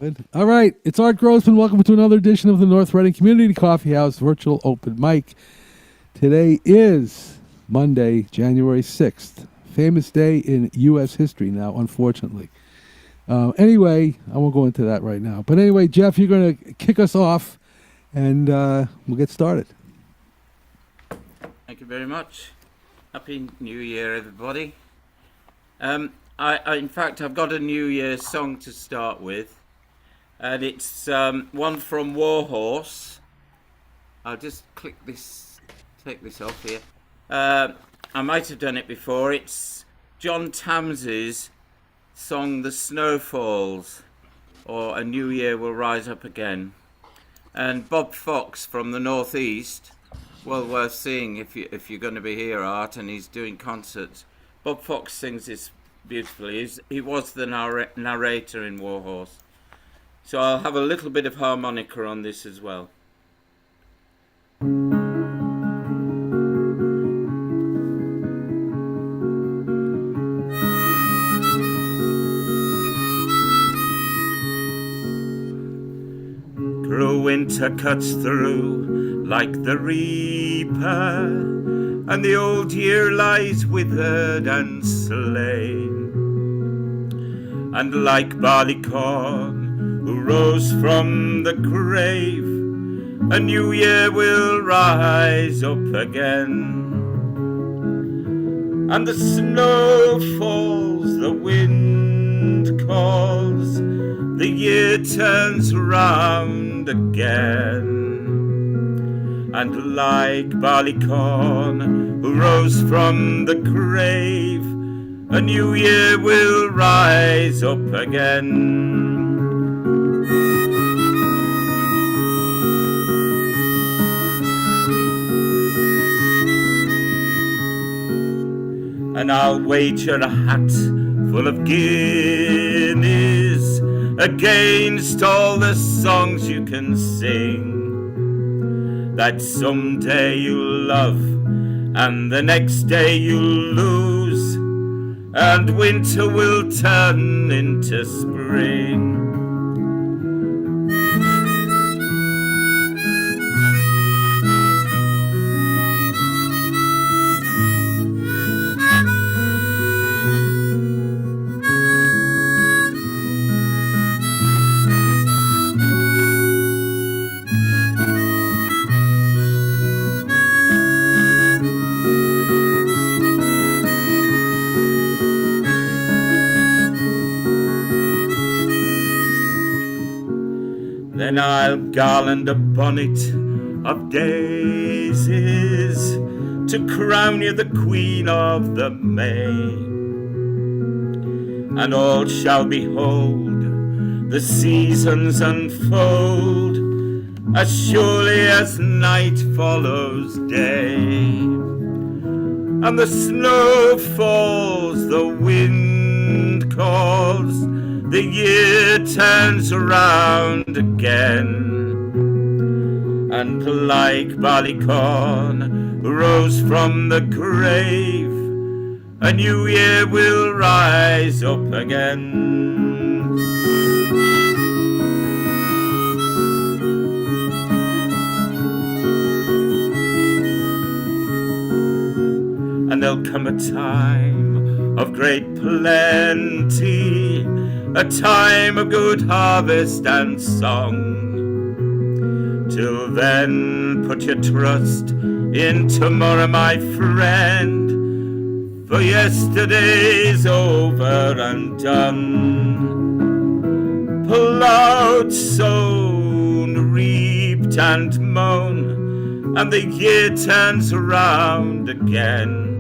Good. All right, it's Art Grossman. Welcome to another edition of the North Reading Community Coffeehouse Virtual Open Mic. Today is Monday, January 6th. Famous day in U.S. history now, unfortunately. Anyway, I won't go into that right now. But anyway, Jeff, you're going to kick us off, and we'll get started. Thank you very much. Happy New Year, everybody. In fact, I've got a New Year's song to start with, and it's one from Warhorse. I'll just take this off here. I might have done it before. It's John Tams's song, "The Snow Falls," or "A New Year Will Rise Up Again." And Bob Fox from the Northeast, well worth seeing if you're going to be here, Art, and he's doing concerts. Bob Fox sings this beautifully. He was the narrator in Warhorse. So I'll have a little bit of harmonica on this as well. Cruel winter cuts through like the reaper, and the old year lies withered and slain. And like barley corn who rose from the grave, a new year will rise up again. And the snow falls, the wind calls, the year turns round again. And like barley corn who rose from the grave, a new year will rise up again. And I'll wager a hat full of guineas against all the songs you can sing, that someday you'll love and the next day you'll lose, and winter will turn into spring. Then I'll garland a bonnet of daisies to crown you the queen of the May, and all shall behold the seasons unfold as surely as night follows day. And the snow falls, the wind calls, the year turns around again. And like barley corn who rose from the grave, a new year will rise up again. And there'll come a time of great plenty, a time of good harvest and song. Till then, put your trust in tomorrow, my friend, for yesterday's over and done. Plowed, sown, reaped and mown, and the year turns around again.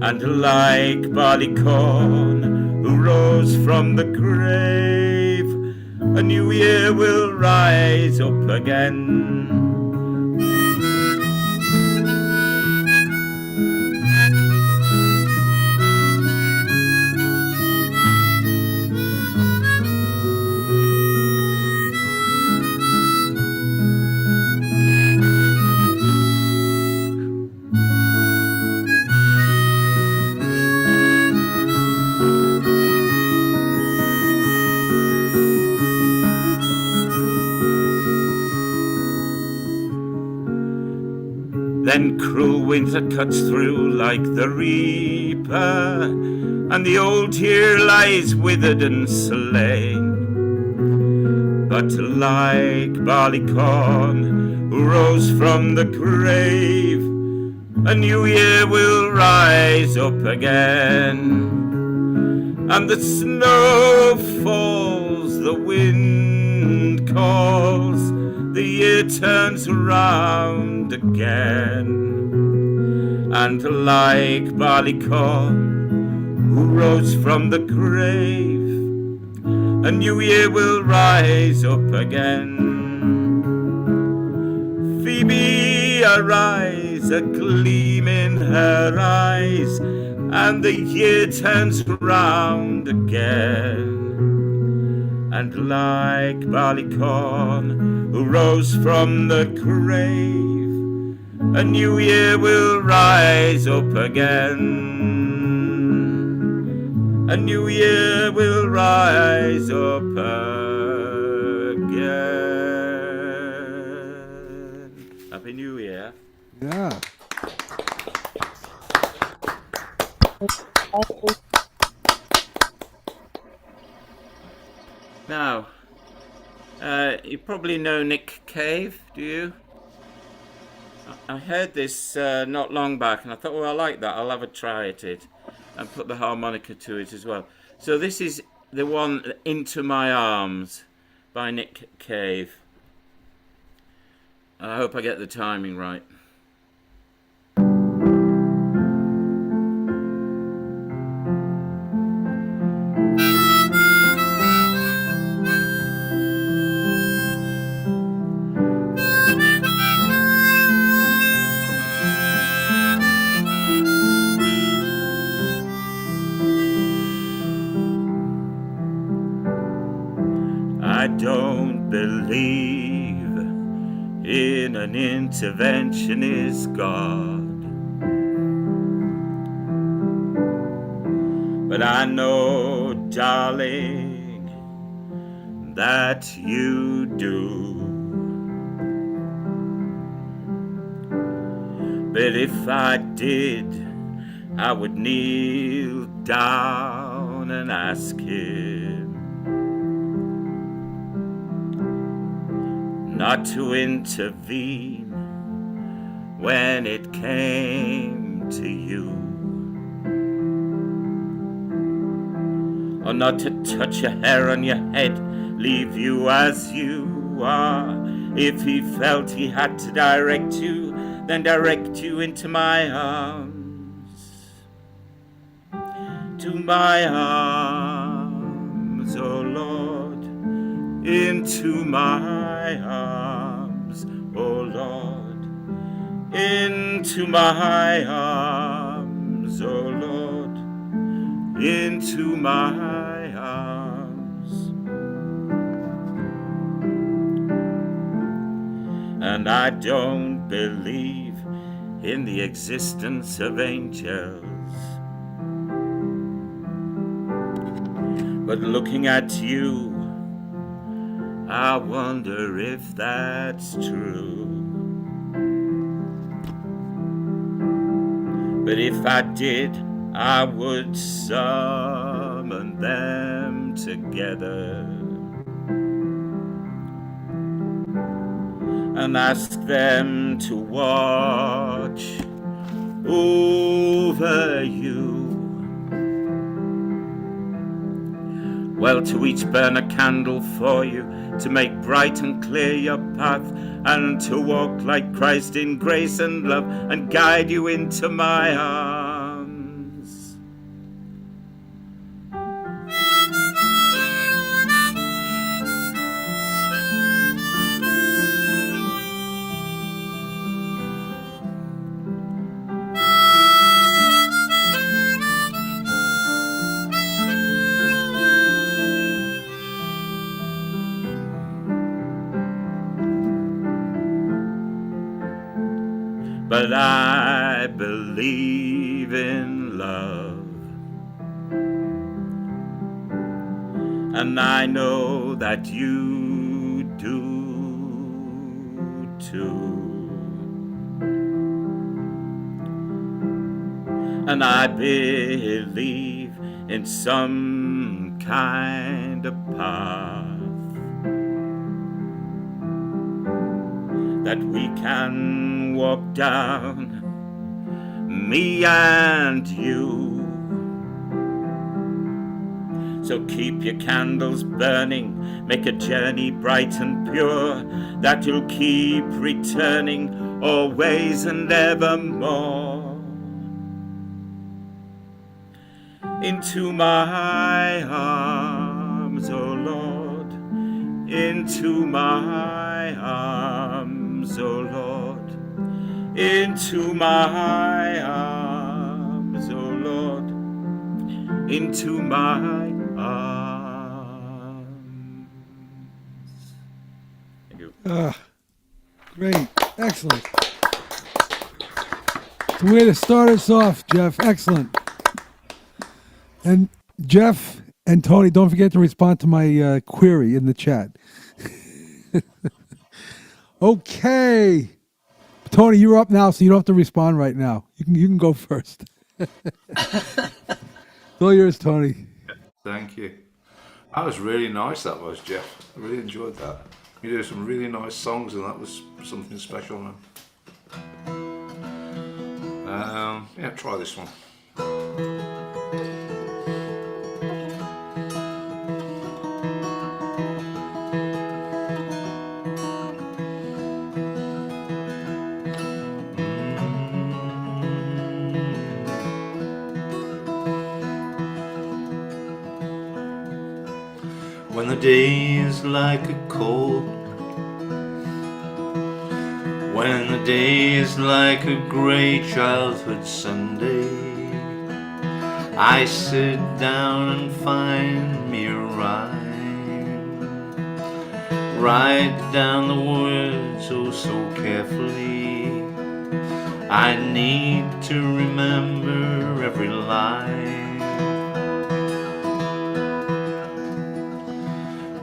And like barley corn who rose from the grave, a new year will rise up again. Then cruel winter cuts through like the reaper, and the old year lies withered and slain. But like barley corn who rose from the grave, a new year will rise up again. And the snow falls, the wind calls, the year turns round again. And like barley corn who rose from the grave, a new year will rise up again. Phoebe, arise, a gleam in her eyes, and the year turns round again. And like barley corn who rose from the grave, a new year will rise up again. A new year will rise up again. Happy New Year. Yeah. Now, you probably know Nick Cave, do you? I heard this not long back, and I thought, well, I like that. I'll have a try at it and put the harmonica to it as well. So this is the one, Into My Arms, by Nick Cave. I hope I get the timing right. I don't believe in an interventionist God, but I know, darling, that you do. But if I did, I would kneel down and ask him not to intervene when it came to you, or not to touch a hair on your head, leave you as you are. If he felt he had to direct you, then direct you into my arms, to my arms, oh Lord, into my arms, oh Lord, into my arms, oh Lord, into my arms. And I don't believe in the existence of angels, but looking at you, I wonder if that's true. But if I did, I would summon them together and ask them to watch over you. Well, to each burn a candle for you, to make bright and clear your path, and to walk like Christ in grace and love, and guide you into my arms. But I believe in love, and I know that you do too. and I believe in some kind of path that we can walk down, me and you. So keep your candles burning, make a journey bright and pure, that you'll keep returning always and evermore. Into my arms, oh Lord, into my arms, oh Lord, into my arms, oh Lord, into my arms. Thank you. Great. Excellent. It's a way to start us off, Jeff. Excellent. And Jeff and Tony, don't forget to respond to my query in the chat. Okay. Tony, you're up now, so you don't have to respond right now. You can go first. All yours, Tony. Thank you. That was really nice, that was, Jeff. I really enjoyed that. You did some really nice songs, and that was something special, man. Yeah, try this one. When the day is like a cold, when the day is like a grey childhood Sunday, I sit down and find me a rhyme, write down the words oh so carefully. I need to remember every line.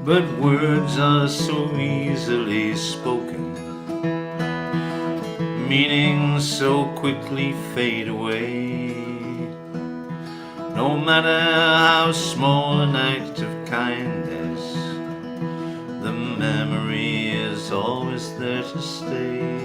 But words are so easily spoken, meanings so quickly fade away. No matter how small an act of kindness, the memory is always there to stay.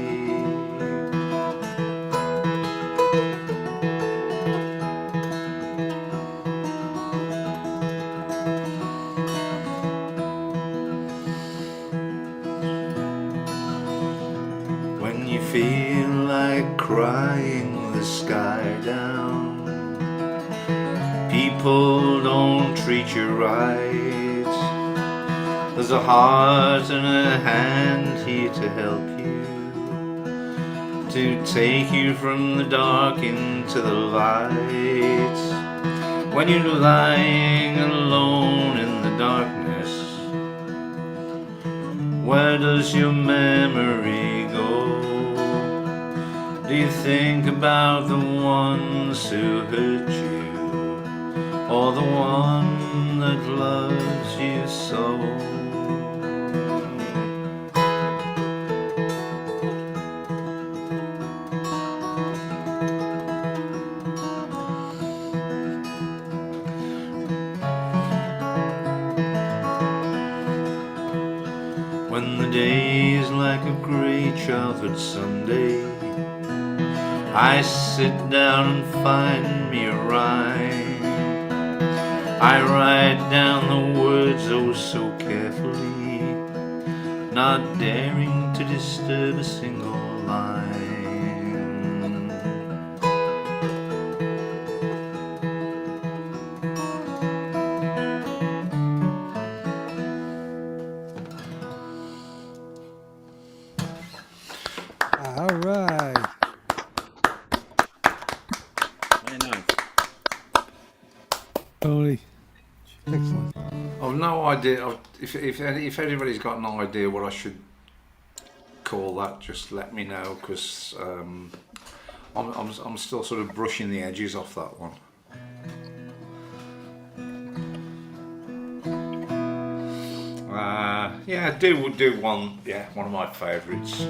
When you feel like crying the sky down, people don't treat you right, there's a heart and a hand here to help you, to take you from the dark into the light. When you're lying alone in the darkness, where does your memory go? Do you think about the ones who hurt you, or the one that loves you so? When the day is like a grey childhood Sunday, I sit down and find me a rhyme. I write down the words oh so carefully, not daring to disturb a single line. All right. Very nice. Tony. Excellent. I've no idea. If anybody's got an idea what I should call that, just let me know, because I'm still sort of brushing the edges off that one. Yeah, do one. Yeah, one of my favourites.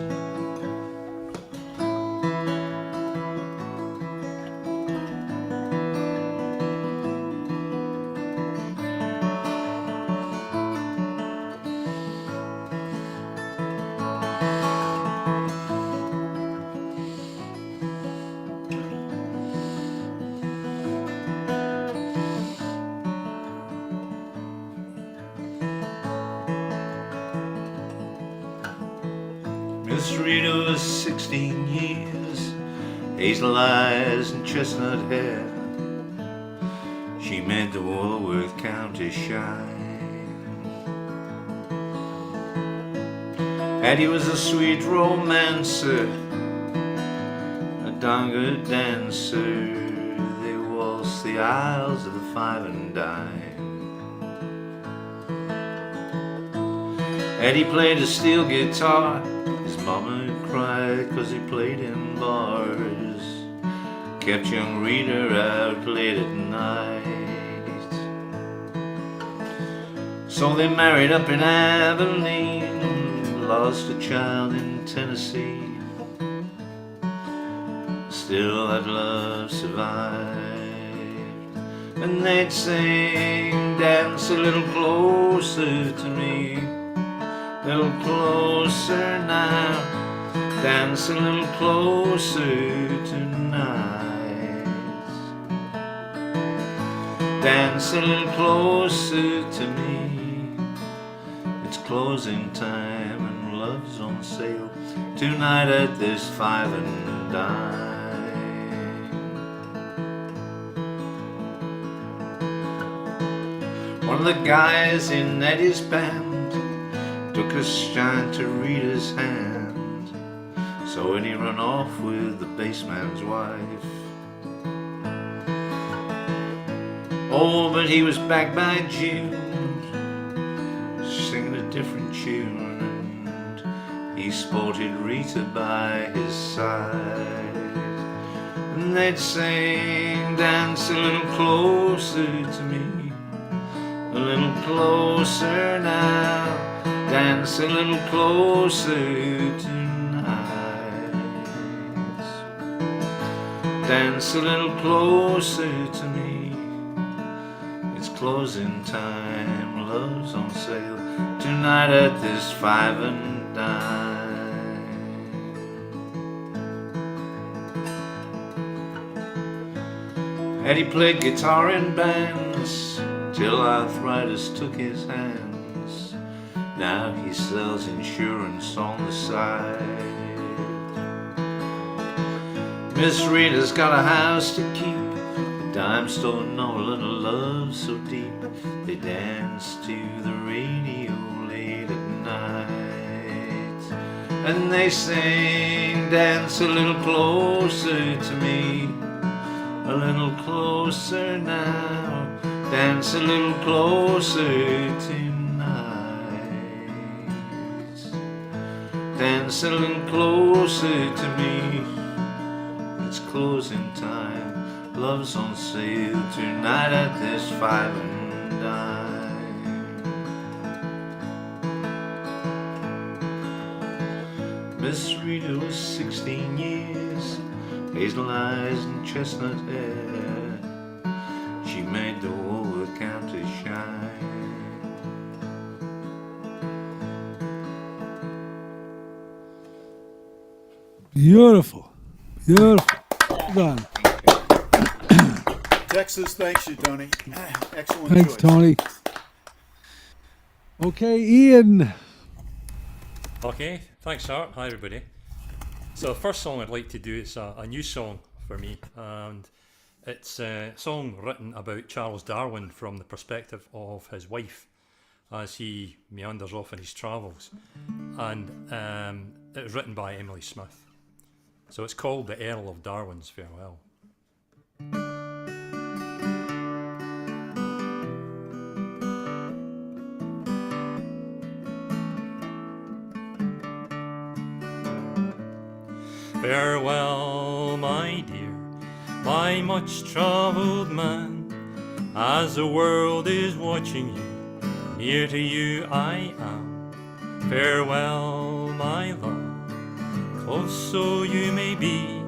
Miss Rita was 16 years, hazel eyes and chestnut hair. She made the Walworth County shine. Eddie was a sweet romancer, a darn good dancer. They waltzed the aisles of the five and dime. Eddie played a steel guitar. His mama cried 'cause he played in bars. Kept young Rita out late at night. So they married up in Abilene, lost a child in Tennessee. Still that love survived. And they'd sing, dance a little closer to me, a little closer now, dance a little closer tonight, dance a little closer to me. It's closing time and love's on sale tonight at this five and dime. One of the guys in Eddie's band took a shine to Rita's hand, so Eddie run off with the bassman's wife. Oh, but he was back by June, singing a different tune, and he sported Rita by his side. And they'd sing, dance a little closer to me, a little closer now, dance a little closer tonight, dance a little closer to me. It's closing time, love's on sale tonight at this five and dime. Eddie played guitar in bands till arthritis took his hands. Now he sells insurance on the side. Miss Rita's got a house to keep, the dimes don't know a little love so deep. They dance to the radio late at night, and they sing, dance a little closer to me, a little closer now, dance a little closer tonight, dance a little closer to me. It's closing time, love's on sale tonight at this five and dime. Miss Rita was 16 years, hazel eyes and chestnut hair. She made the Walworth County shine. Beautiful. Beautiful. Well done. Texas thanks you, Tony. Excellent Thanks, choice. Tony. Okay, Ian. Okay, thanks, Art. Hi, everybody. So the first song I'd like to do is a new song for me, and it's a song written about Charles Darwin from the perspective of his wife as he meanders off in his travels, and it was written by Emily Smith. So it's called The Earl of Darwin's Farewell. Farewell, my dear, my much-travelled man, as the world is watching you, near to you I am. Farewell, my love, close so you may be,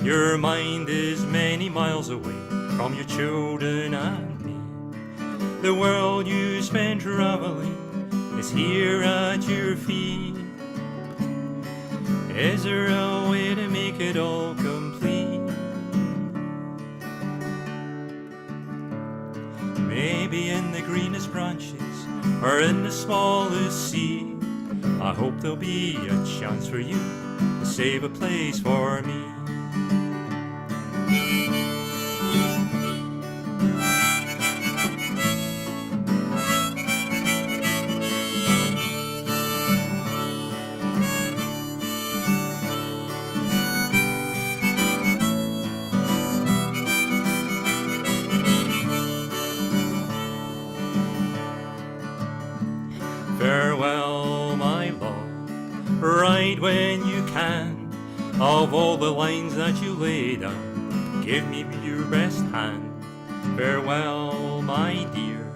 your mind is many miles away from your children and me. The world you spend travelling is here at your feet. Is there a way to make it all complete? Maybe in the greenest branches or in the smallest sea, I hope there'll be a chance for you to save a place for me. Farewell, my love, ride when you can. Of all the lines that you lay down, give me your best hand. Farewell, my dear,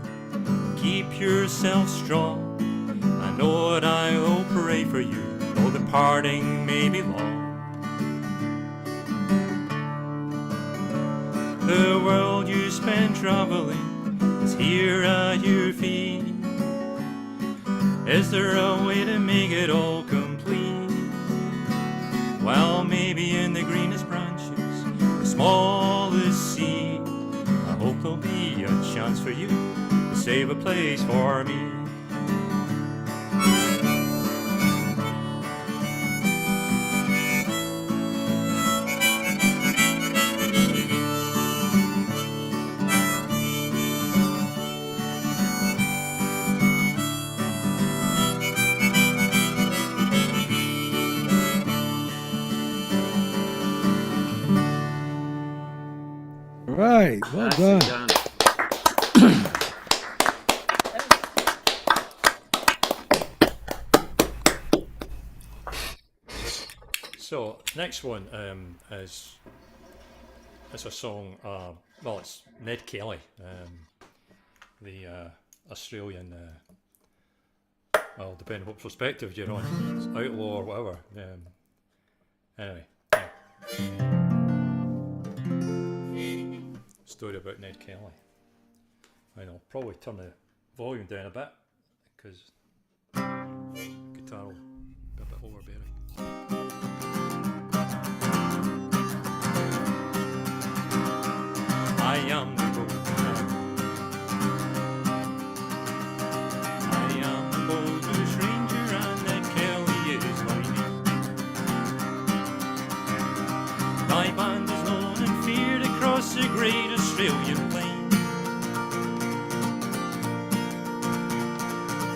keep yourself strong. I know that I will pray for you, though the parting may be long. The world you spend traveling is here at your feet. Is there a way to make it all complete? Well, maybe in the greenest branches, the smallest seed. I hope there'll be a chance for you to save a place for me. Right. Well done. Nicely done. So next one is a song. Well, it's Ned Kelly, the Australian. Well, depending what perspective you're on, it's outlaw or whatever. Anyway, yeah. Story about Ned Kelly. I'll probably turn the volume down a bit because guitar will be a bit overbearing. I am the boatman. I am the boatman stranger, and Ned Kelly is my name. My band is known and feared across the great Australian plain.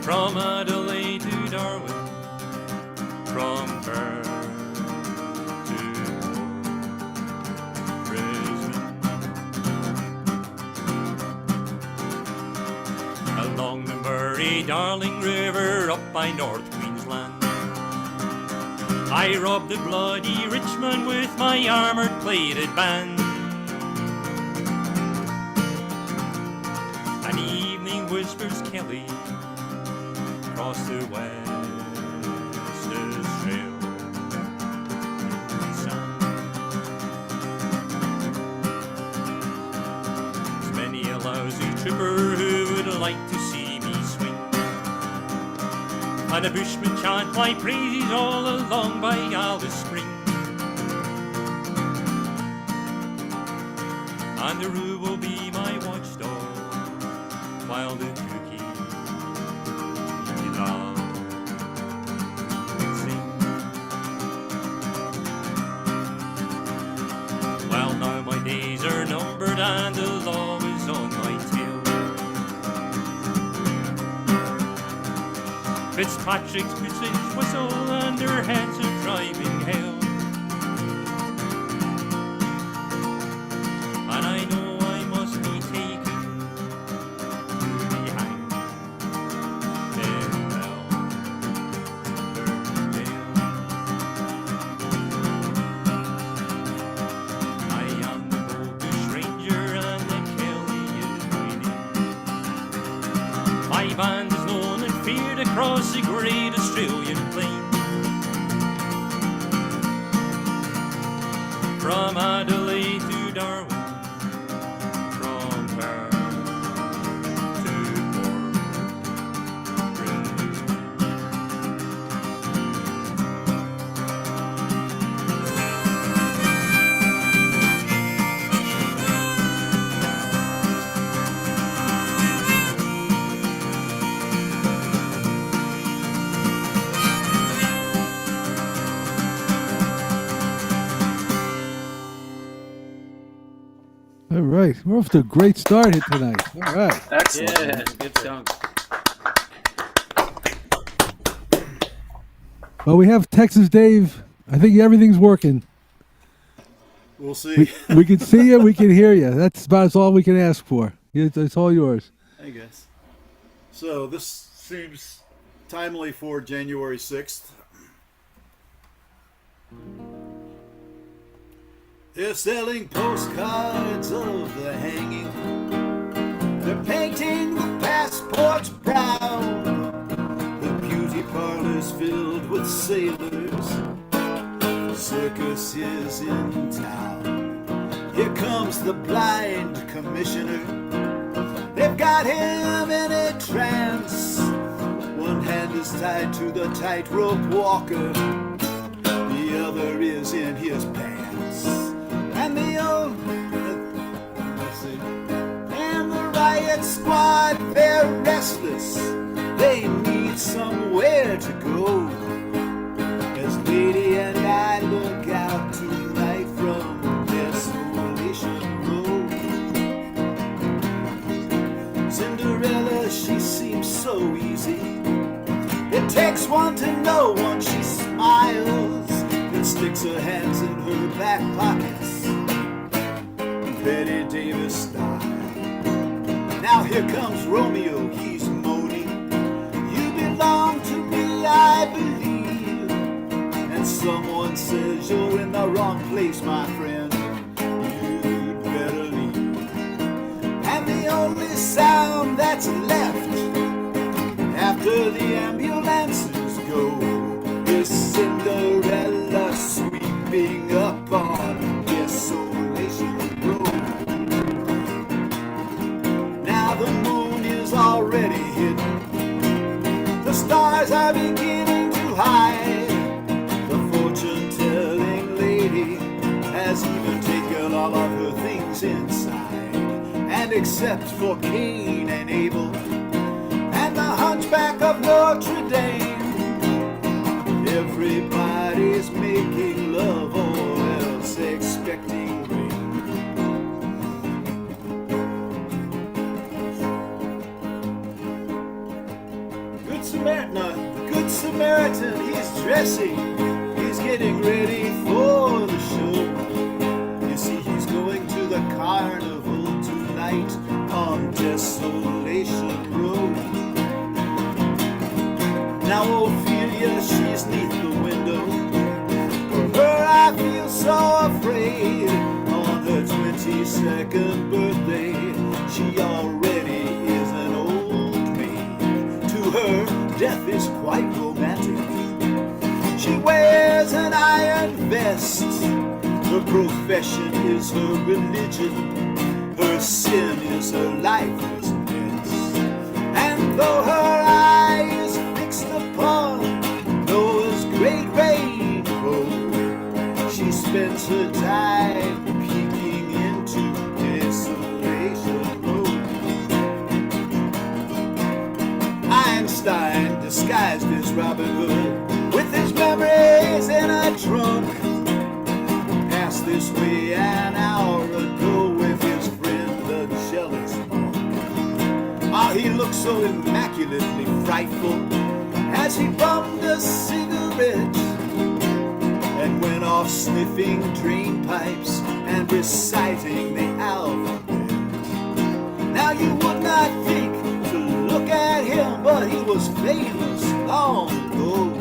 From Adelaide to Darwin, from Perth to Brisbane, along the Murray-Darling River up by North Queensland. I robbed the bloody Richmond with my armoured plated band. An evening whispers Kelly across the West Australian sand. There's many a lousy tripper who would like to see me swing, and a bushman chant my praises all along by Alice Spring. And the Roo will be my watchdog while the Cookie love sing. Well, now my days are numbered and the law is on my tail. Fitzpatrick's puts his whistle and her heads are driving hell. And I know I must be taken to be hanged in Melbourne. I am the bogus ranger and the Kelly is my name. My band is known and feared across the great Australian plain. From Adelaide to Darwin, from Perth to Port Brisbane. All right. We're off to a great start here tonight. All right. Excellent. Yeah, good song. Well, we have Texas Dave. I think everything's working. We'll see. We can see you. We can hear you. That's about all we can ask for. It's all yours. I guess. So this seems timely for January 6th. They're selling postcards of the hanging. They're painting the passports brown. The beauty parlors filled with sailors. Circus is in town. Here comes the blind commissioner. They've got him in a trance. One hand is tied to the tightrope walker. The other is in his pants. And the riot squad, they're restless. They need somewhere to go. As Lady and I look out tonight from Desolation Road. Cinderella, she seems so easy. It takes one to know one. She smiles and sticks her hands in her back pockets, Betty Davis style. Now here comes Romeo, he's moaning. You belong to me, I believe. And someone says you're in the wrong place, my friend. You'd better leave. And the only sound that's left after the ambulances go is Cinderella sweeping up on Desolation Road. Now the moon is already hidden. The stars are beginning to hide. The fortune-telling lady has even taken all of her things inside. And except for Cain and Abel and the hunchback of Notre Dame, everybody's making love or else expecting rain. Good Samaritan, he's dressing, he's getting ready for the show. You see, he's going to the carnival tonight on Desolation Road. Now Ophelia, she's neath the window. For her I feel so afraid. On her 22nd birthday, she already is an old maid. To her, death is quite romantic. She wears an iron vest. Her profession is her religion. Her sin is her lifelessness. And though her eye is fixed upon Noah's great rainbow, she spends her time peeking into Desolation Road. Einstein, disguised as Robin Hood, with his memories in a trunk, passed this way an hour ago with his friend the jealous monk. Ah, he looked so immaculately frightful as he bummed a cigarette and went off sniffing drain pipes and reciting the alphabet. Now you would not think to look at him, but he was famous long ago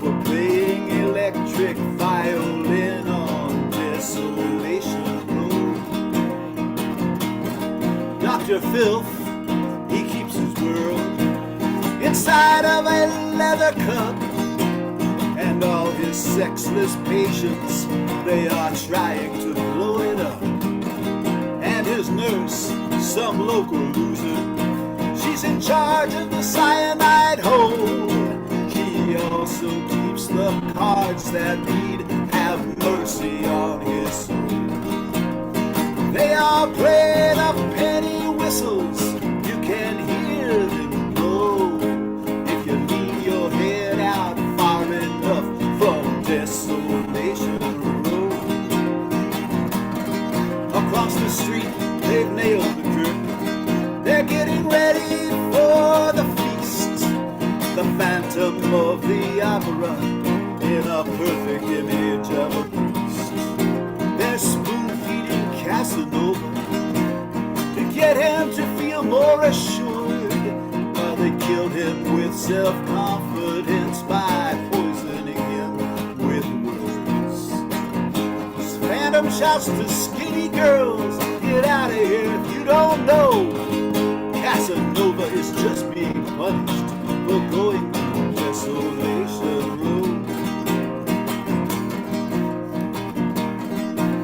for playing electric violin on Desolation Road. Dr. Filth, he keeps his world inside of a leather cup, and all his sexless patients, they are trying to blow it up. And his nurse, some local loser, she's in charge of the cyanide hole. She also keeps the cards that read, "Have mercy on his soul." They all play the penny whistles, you can hear them blow if you lean your head out far enough from Desolation Road. Across the the Phantom of the Opera in a perfect image of a priest. They're spoon-feeding Casanova to get him to feel more assured, while they killed him with self-confidence by poisoning him with words. This Phantom shouts to skinny girls, get out of here if you don't know. Casanova is just being punished for going through Desolation Road.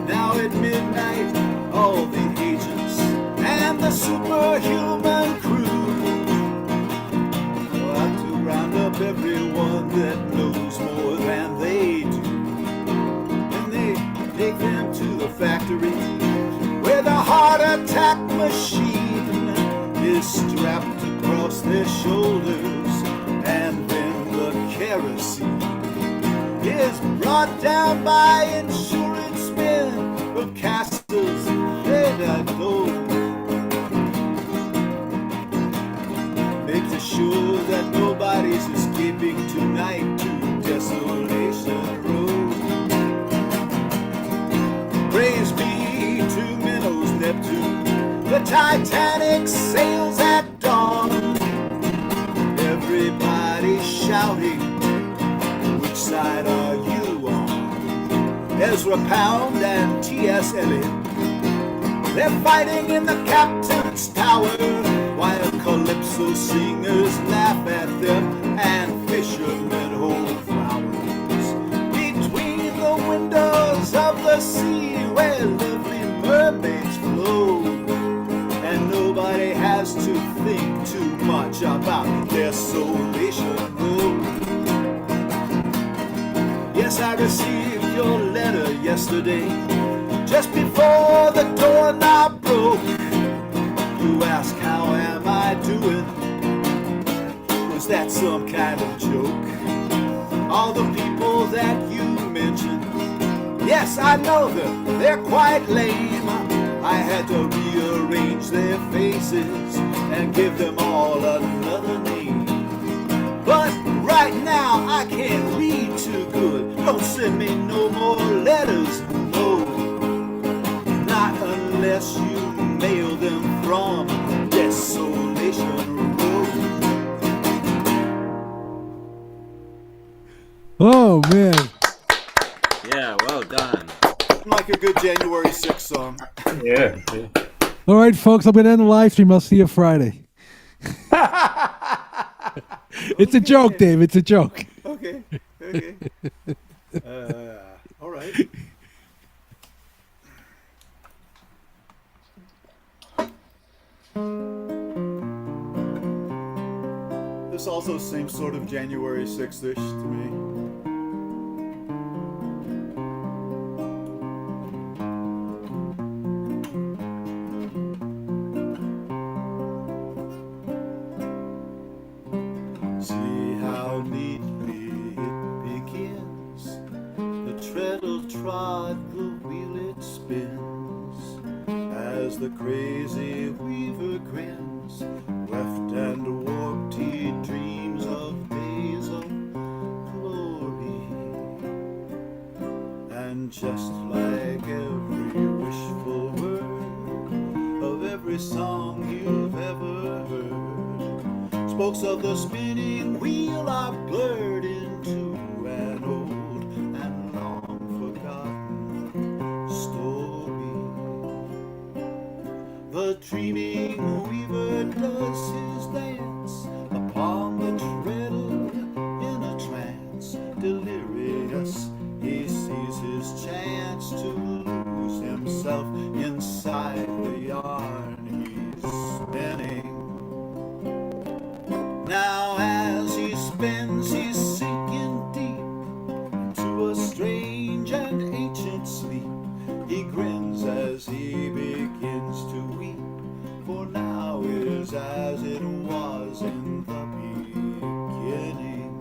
Now at midnight, all the agents and the superhuman crew have to round up everyone that knows more than they do. And they take them to the factory where the heart attack machine is strapped across their shoulders, and then the kerosene is brought down by insurance men from castles that know. Making sure that nobody's escaping tonight to Desolation Road. Praise be to Minnow's Neptune, the Titanic sails at dawn. Everybody's shouting, which side are you on? Ezra Pound and T.S. Eliot, they're fighting in the captain's tower, while calypso singers laugh at them and fishermen hold flowers between the windows of the sea where lovely mermaids float. And nobody has to think too much about Desolation Road. Yes, I received your letter yesterday, just before the doorknob broke. You ask, how am I doing? Was that some kind of joke? All the people that you mentioned, yes, I know them, they're quite lame. I had to rearrange their faces and give them all another name. But right now I can't read too good. Don't send me no more letters, no. Not unless you mail them from Desolation Road. Oh, man. Yeah, well done. Like a good January 6th song. Yeah. All right, folks, I'm going to end the live stream. I'll see you Friday. It's a joke, Dave. It's a joke. Okay. All right. This also seems sort of January 6th-ish to me. See how neatly it begins. The treadle trod, the wheel it spins, as the crazy weaver grins. Weft and warped he dreams of days of glory. And just like every wishful word of every song you've ever heard, spokes of the spinning wheel are blurred into an old and long forgotten story. The dreaming weaver does his dance upon the treadle in a trance. Delirious, he sees his chance to lose himself inside the yarn he's spinning. Now as he spins, he's sinking deep into a strange and ancient sleep. He grins as he begins to weep, for now is as it was in the beginning.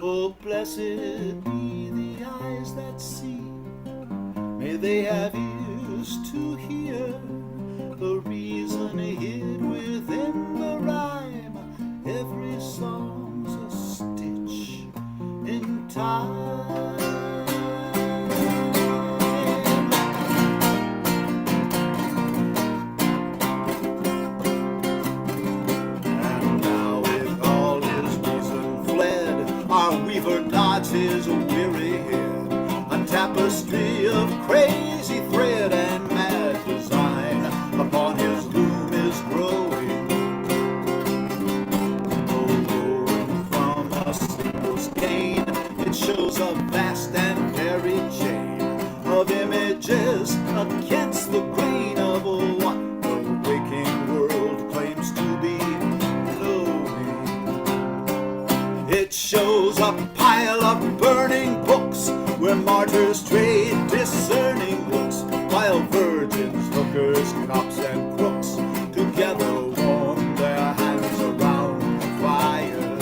Oh, blessed be the eyes that see, may they have ears to hear the reason hid within the rhyme. Every every song's a stitch in time. And now with all his reason fled, our weaver nods his weary head. A tapestry of crazy thread and mad design upon his loom is growing. Roaring from a single skein, it shows a vast and varied chain of images against the grain of what the waking world claims to be knowing. It shows a pile of burning books where martyrs trade discerning looks, while virgins, hookers, cops, and crooks together warm their hands around the fire.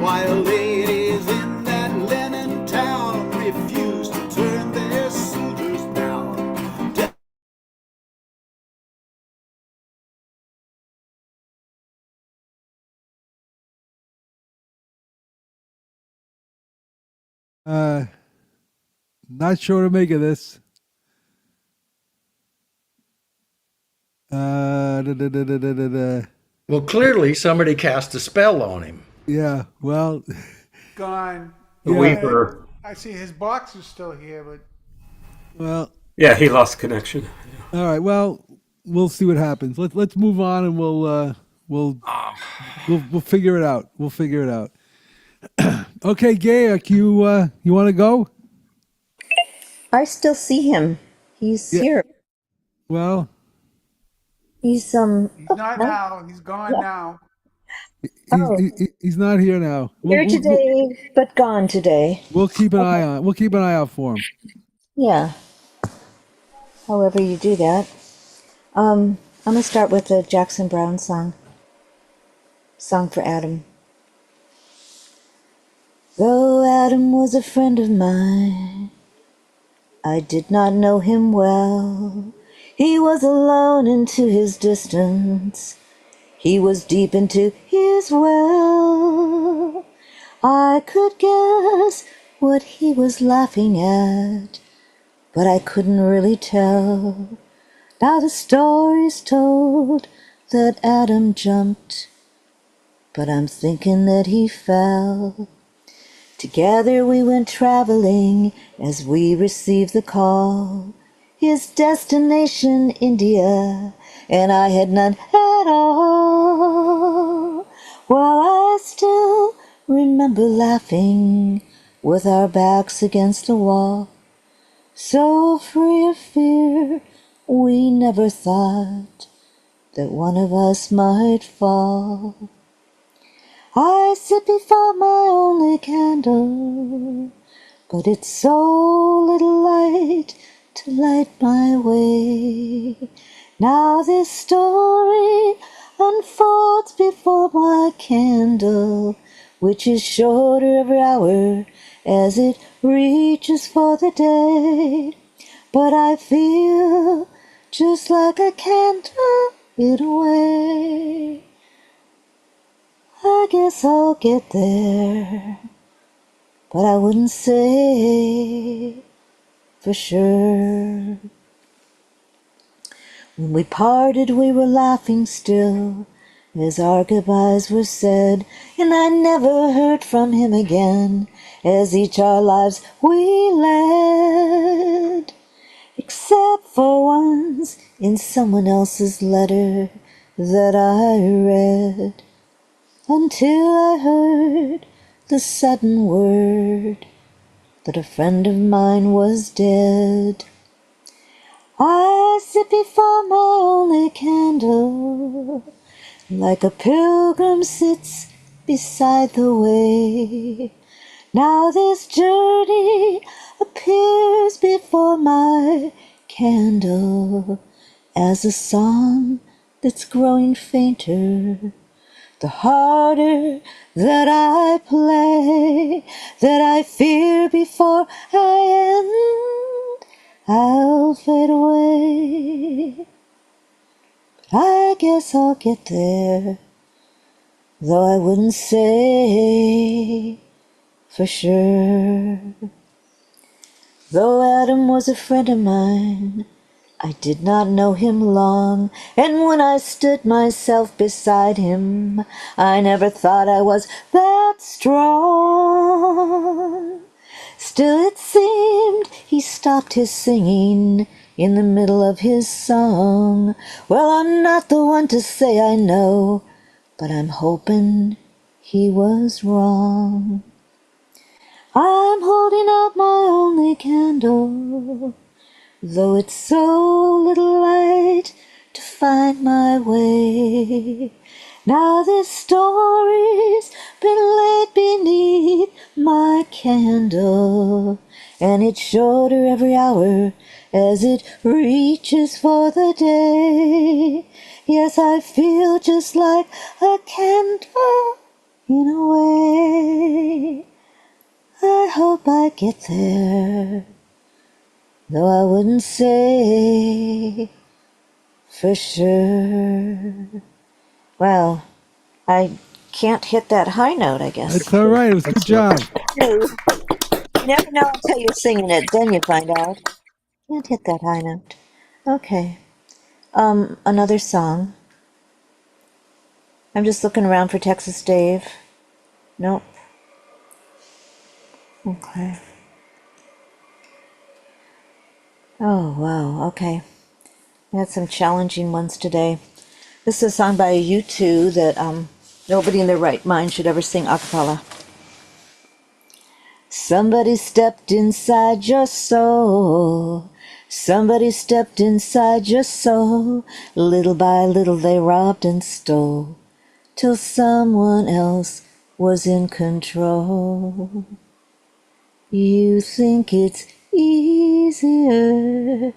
While ladies in that linen town refuse to turn their suitors down. Not sure to make of this. Da. Well, clearly somebody cast a spell on him. Yeah, well, Gone. The Yeah. Weaver. I see his box is still here, but well, Yeah, he lost connection. all right. Well, we'll see what happens. Let's move on, and we'll figure it out. We'll figure it out. Okay, Gayak, you want to go? I still see him. He's Yeah. here. Well, he's Oh, not no, now. He's gone now. Oh. he's not here now. here today, but gone today. We'll keep an eye on. We'll keep an eye out for him. Yeah. However you do that. I'm gonna start with the Jackson Browne song. Song for Adam. Though Adam was a friend of mine, I did not know him well. He was alone into his distance. He was deep into his well. I could guess what he was laughing at, but I couldn't really tell. Now the story's told that Adam jumped, but I'm thinking that he fell. Together we went traveling as we received the call. His destination, India, and I had none at all. Well, I still remember laughing with our backs against the wall. So free of fear, we never thought that one of us might fall. I sit before my only candle, but it's so little light to light my way. Now this story unfolds before my candle, which is shorter every hour as it reaches for the day. But I feel just like a candle in a way. I guess I'll get there, but I wouldn't say for sure. When we parted, we were laughing still as our goodbyes were said, and I never heard from him again as each our lives we led, except for once in someone else's letter that I read, until I heard the sudden word that a friend of mine was dead. I sit before my only candle, like a pilgrim sits beside the way. Now this journey appears before my candle as a song that's growing fainter. The harder that I play, that I fear before I end, I'll fade away. But I guess I'll get there, though I wouldn't say for sure. Though Adam was a friend of mine, I did not know him long, and when I stood myself beside him, I never thought I was that strong. Still it seemed he stopped his singing in the middle of his song. Well, I'm not the one to say I know, but I'm hoping he was wrong. I'm holding out my only candle, though it's so little light to find my way. Now this story's been laid beneath my candle, and it's shorter every hour as it reaches for the day. Yes, I feel just like a candle in a way. I hope I get there, though I wouldn't say for sure. Well, I can't hit that high note, I guess. It's all right. It was a good job. You never know until you're singing it, then you find out. Can't hit that high note. Okay. Another song. I'm just looking around for Texas Dave. Nope. Okay. Oh, wow. Okay. We had some challenging ones today. This is a song by U2 that nobody in their right mind should ever sing a cappella. Somebody stepped inside your soul. Somebody stepped inside your soul. Little by little they robbed and stole, till someone else was in control. You think it's easier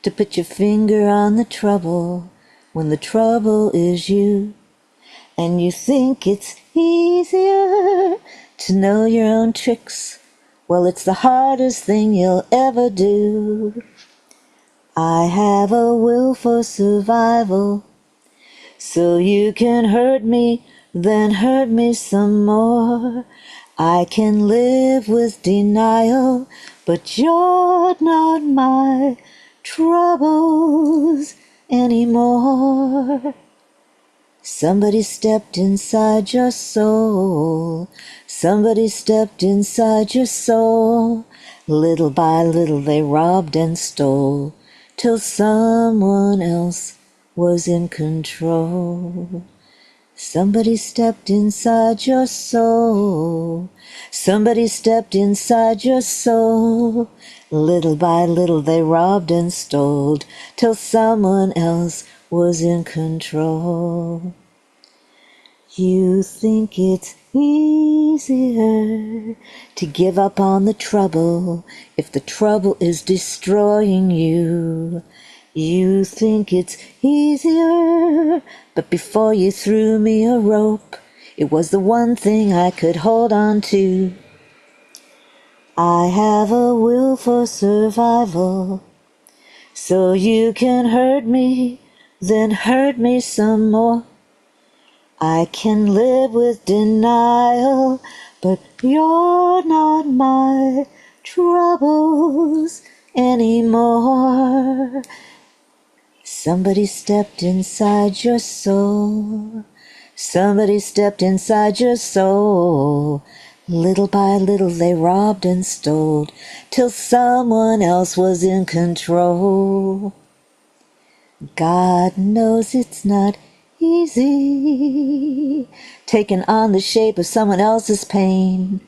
to put your finger on the trouble when the trouble is you. And you think it's easier to know your own tricks. Well, it's the hardest thing you'll ever do. I have a will for survival, so you can hurt me, then hurt me some more. I can live with denial, but you're not my troubles anymore. Somebody stepped inside your soul. Somebody stepped inside your soul. Little by little they robbed and stole, till someone else was in control. Somebody stepped inside your soul. Somebody stepped inside your soul. Little by little they robbed and stole, till someone else was in control. You think it's easier to give up on the trouble if the trouble is destroying you. You think it's easier, but before you threw me a rope, it was the one thing I could hold on to. I have a will for survival, so you can hurt me, then hurt me some more. I can live with denial, but you're not my troubles anymore. Somebody stepped inside your soul. Somebody stepped inside your soul. Little by little they robbed and stole, till someone else was in control. God knows it's not easy taking on the shape of someone else's pain.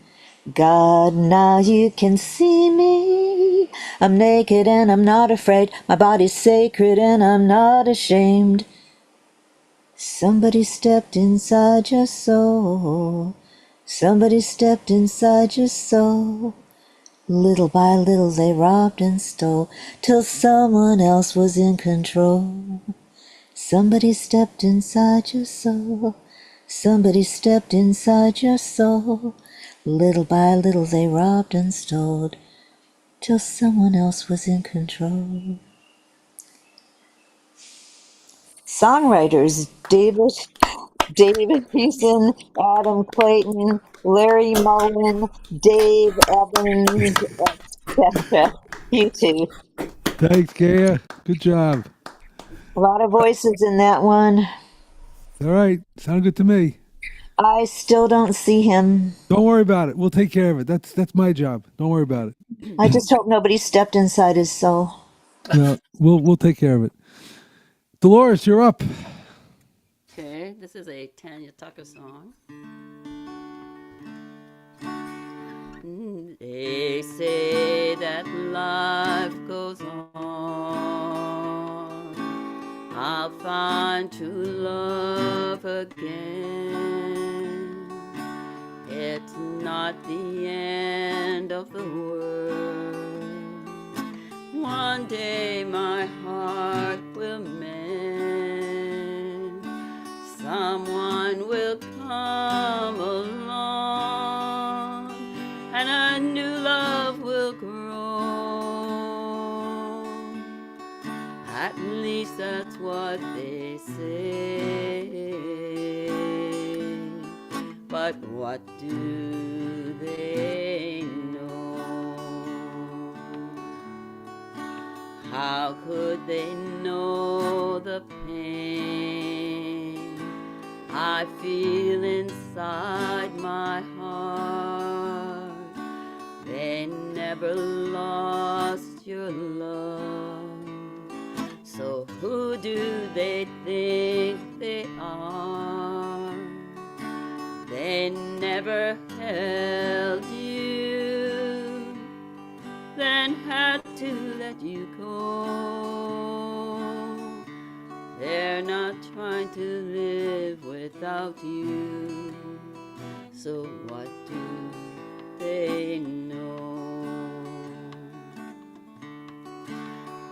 God, now you can see me. I'm naked and I'm not afraid. My body's sacred and I'm not ashamed. Somebody stepped inside your soul. Somebody stepped inside your soul. Little by little they robbed and stole, till someone else was in control. Somebody stepped inside your soul. Somebody stepped inside your soul. Little by little they robbed and stole, till someone else was in control. Songwriters David David Houston, Adam Clayton, Larry Mullen, Dave Evans, etc. You too. Thanks, Gaya. Good job. A lot of voices in that one. All right. Sound good to me. I still don't see him. Don't worry about it. We'll take care of it. That's my job. Don't worry about it. I just hope nobody stepped inside his soul. No, we'll take care of it. Dolores, you're up. Okay, this is a Tanya Tucker song. They say that life goes on. I'll find true love again. It's not the end of the world. One day my heart will mend. Someone will come along, and a new love will grow. At least that's what they say. But what do they know? How could they know the pain I feel inside my heart? They never lost your love. So who do they think they are? They never held you, then had to let you go. They're not trying to live without you. So what do they know?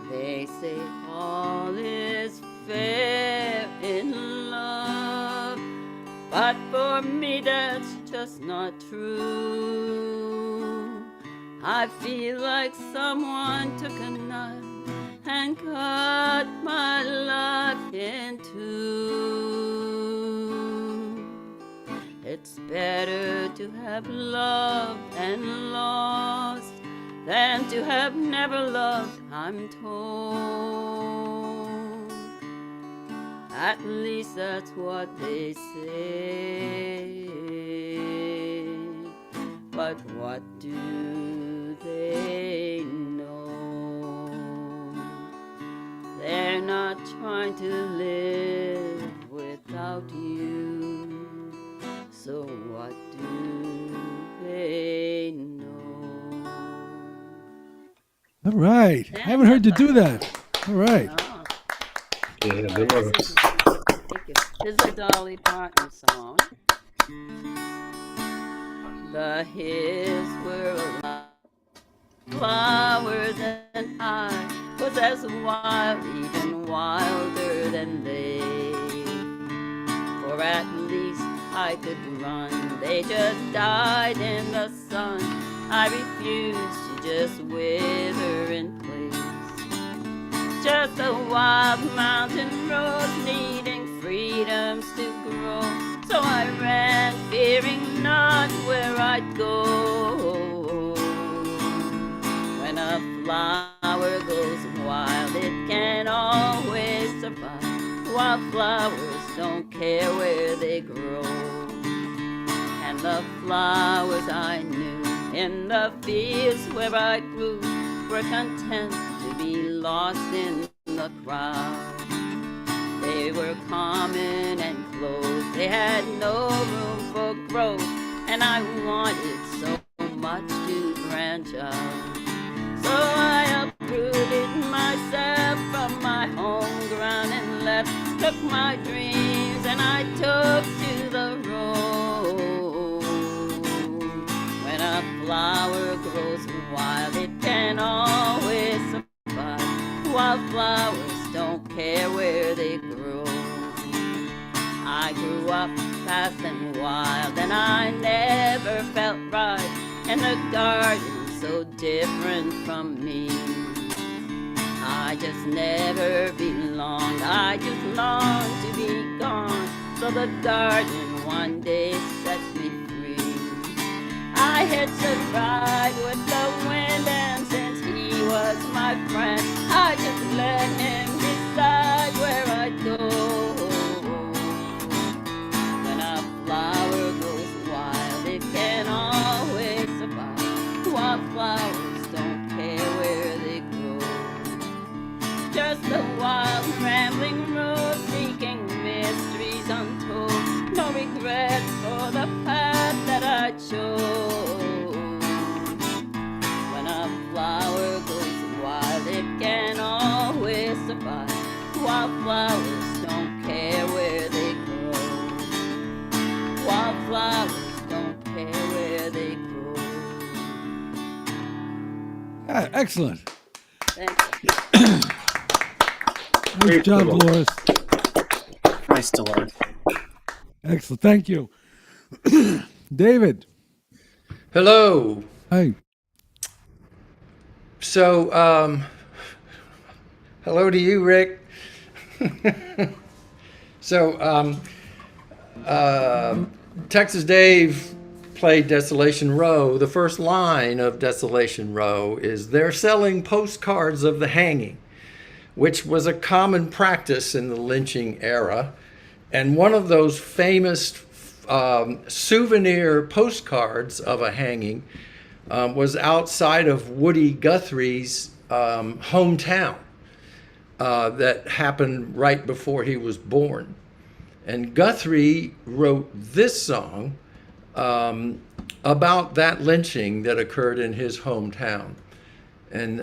They say all is fair in love, but for me that's just not true. I feel like someone took a knife and cut my life in two. It's better to have loved and lost than to have never loved, I'm told. At least that's what they say. But what do they know? They're not trying to live without you. So what do they know? All right. I haven't heard you do that. All right. Oh, Yeah, good luck. thank you. This is a Dolly Parton song. The hills were alive, flowers, and I was as wild, even wilder than they. For at least I could run, they just died in the sun. I refused to just wither in place. Just a wild mountain rose needing freedoms to grow. So I ran, fearing not where I'd go. When a flower goes wild, it can always survive. Wildflowers don't care where they grow. And the flowers I knew in the fields where I grew were content to be lost in the crowd. They were common and closed, they had no room for growth, and I wanted so much to branch out. So I uprooted myself from my home ground and left, took my dreams and I took to the road. When a flower grows wild, it can always survive. Wildflowers don't care where they grow. I grew up fast and wild, and I never felt right. And the garden so different from me. I just never belonged. I just longed to be gone. So the garden one day set me free. I hitched a ride with the wind, and since he was my friend, I just let him decide where I'd go. When a flower goes wild, it can always survive. Wildflowers don't care where they grow. Just a wild rambling road seeking mysteries untold. No regrets for the path that I chose. When a flower goes wild, it can always survive. Wildflowers don't care where they grow. Wildflowers don't care where they grow. Excellent. Thank you. Nice job, Dolores. Nice, Dolores. Excellent. Thank you. David. Hello. Hey. So, hello to you, Rick. So, Texas Dave played Desolation Row. The first line of Desolation Row is, "They're selling postcards of the hanging," which was a common practice in the lynching era. And one of those famous souvenir postcards of a hanging was outside of Woody Guthrie's hometown that happened right before he was born. And Guthrie wrote this song about that lynching that occurred in his hometown. And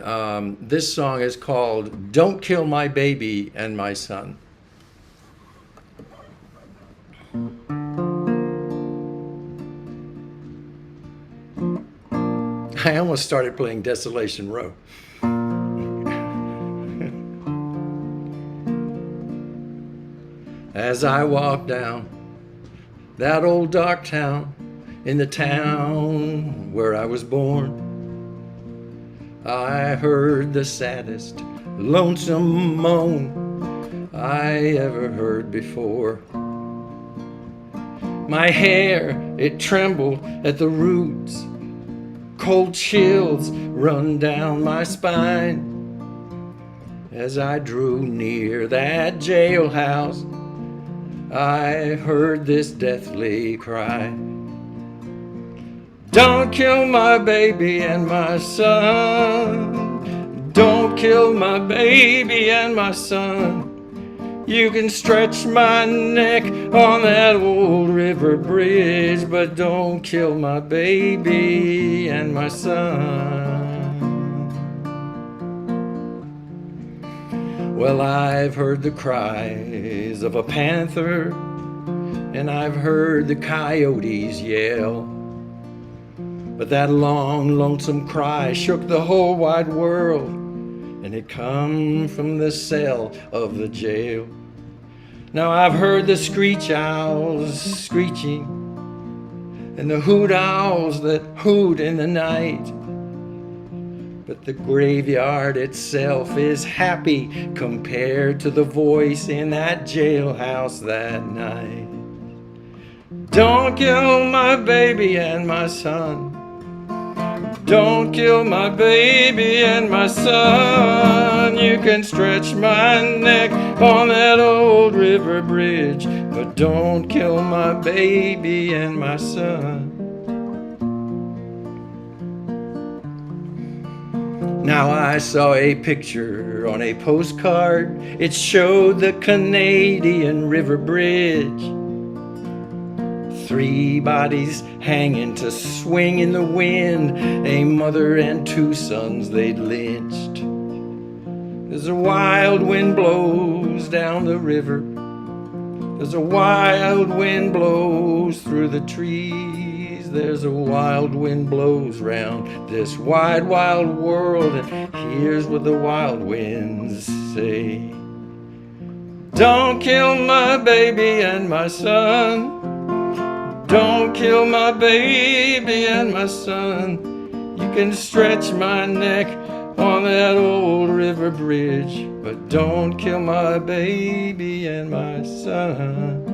this song is called "Don't Kill My Baby and My Son." I almost started playing Desolation Row. As I walk down that old dark town in the town where I was born, I heard the saddest, lonesome moan I ever heard before. My hair, it trembled at the roots. Cold chills run down my spine. As I drew near that jailhouse, I heard this deathly cry. Don't kill my baby and my son. Don't kill my baby and my son. You can stretch my neck on that old river bridge, but don't kill my baby and my son. Well, I've heard the cries of a panther, and I've heard the coyotes yell. But that long, lonesome cry shook the whole wide world, and it come from the cell of the jail. Now I've heard the screech owls screeching, and the hoot owls that hoot in the night. But the graveyard itself is happy compared to the voice in that jailhouse that night. Don't kill my baby and my son. Don't kill my baby and my son. You can stretch my neck on that old river bridge, but don't kill my baby and my son. Now I saw a picture on a postcard. It showed the Canadian River Bridge. 3 bodies hanging to swing in the wind, a mother and 2 sons they'd lynched. As a wild wind blows down the river, as a wild wind blows through the trees, there's a wild wind blows round this wide, wild world, and here's what the wild winds say. Don't kill my baby and my son. Don't kill my baby and my son. You can stretch my neck on that old river bridge, but don't kill my baby and my son.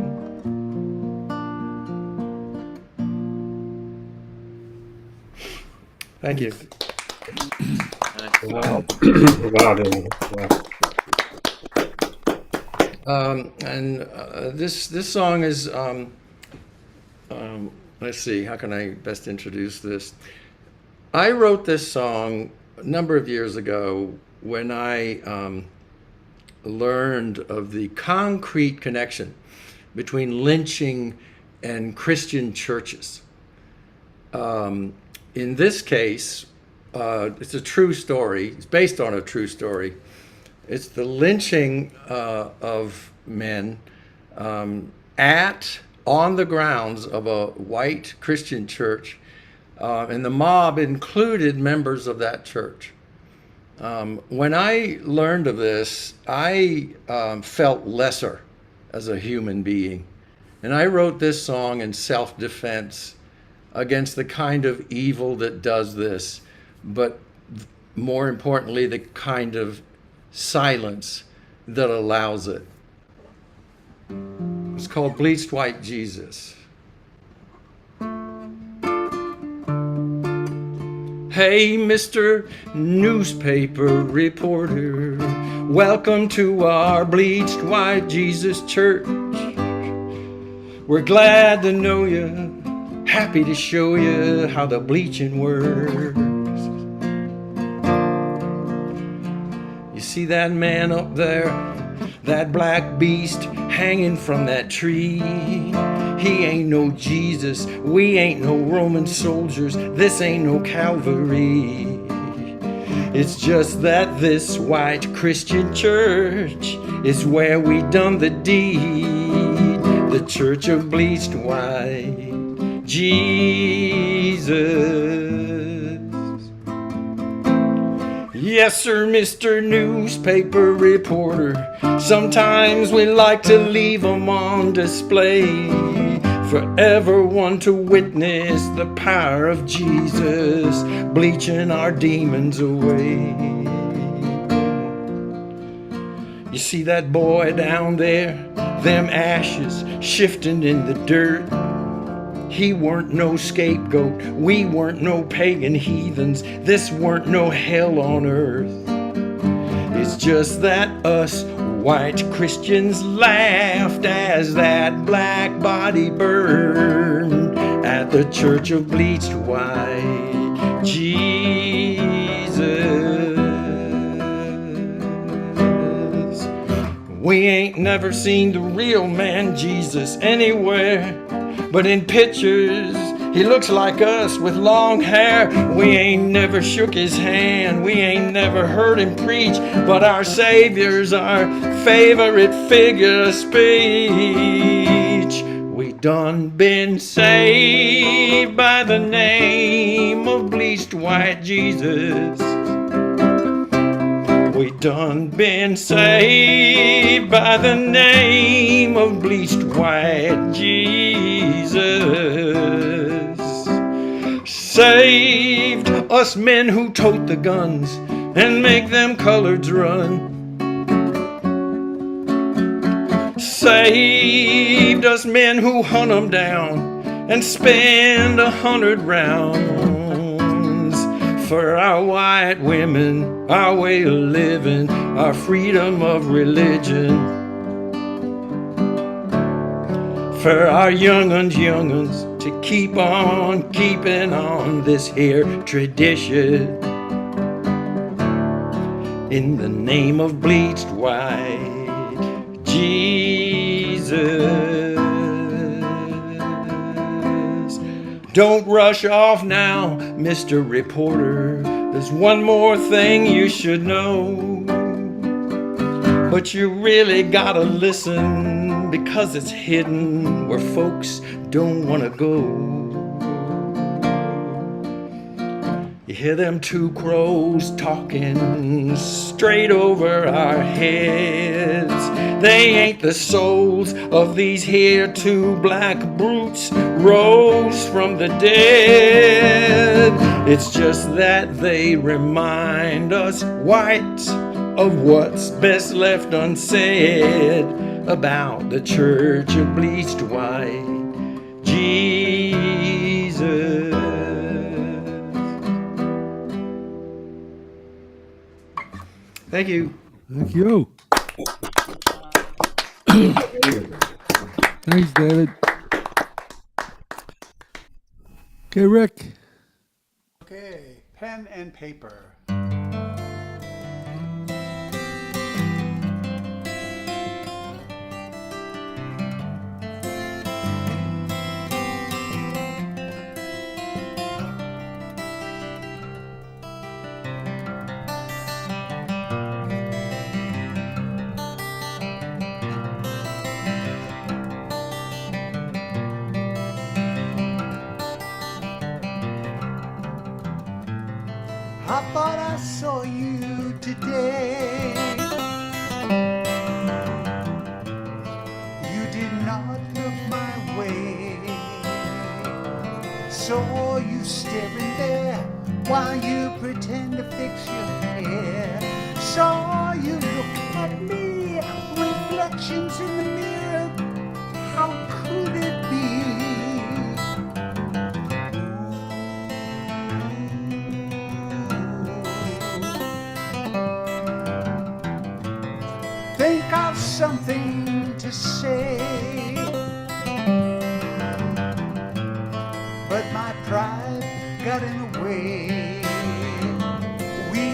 Thank you. Nice. This song is let's see, how can I best introduce this? I wrote this song a number of years ago when I learned of the concrete connection between lynching and Christian churches. In this case, it's a true story. It's based on a true story. It's the lynching of men on the grounds of a white Christian church, and the mob included members of that church. When I learned of this, I felt lesser as a human being, and I wrote this song in self-defense against the kind of evil that does this, but more importantly, the kind of silence that allows it. It's called Bleached White Jesus. Hey, Mr. Newspaper Reporter, welcome to our Bleached White Jesus Church. We're glad to know you, happy to show you how the bleaching works. You see that man up there, that black beast hanging from that tree? He ain't no Jesus, we ain't no Roman soldiers, this ain't no Calvary. It's just that this white Christian church is where we done the deed, the church of bleached white Jesus. Yes, sir, Mr. Newspaper Reporter, sometimes we like to leave 'em on display for everyone to witness the power of Jesus bleaching our demons away. You see that boy down there, them ashes shifting in the dirt? He weren't no scapegoat, we weren't no pagan heathens, this weren't no hell on earth. It's just that us white Christians laughed as that black body burned at the church of bleached white Jesus. We ain't never seen the real man Jesus anywhere, but in pictures, he looks like us with long hair. We ain't never shook his hand, we ain't never heard him preach, but our Savior's our favorite figure of speech. We done been saved by the name of bleached white Jesus. We done been saved by the name of bleached white Jesus. Saved us men who tote the guns and make them coloreds run. Saved us men who hunt 'em down and spend 100 rounds. For our white women, our way of living, our freedom of religion. For our young'uns to keep on keeping on this here tradition. In the name of bleached white Jesus. Don't rush off now, Mr. Reporter. There's one more thing you should know. But you really gotta listen, because it's hidden where folks don't wanna go. You hear them two crows talking straight over our heads. They ain't the souls of these here two black brutes rose from the dead. It's just that they remind us whites of what's best left unsaid about the church of bleached white Jesus. Thank you. Thank you. Thanks, David. Okay, Rick. Okay, pen and paper. I thought I saw you today. You did not look my way. Saw you staring there while you pretend to fix your hair. Saw you look at me, reflections in the mirror. How could it be? Think of something to say, but my pride got in the way. We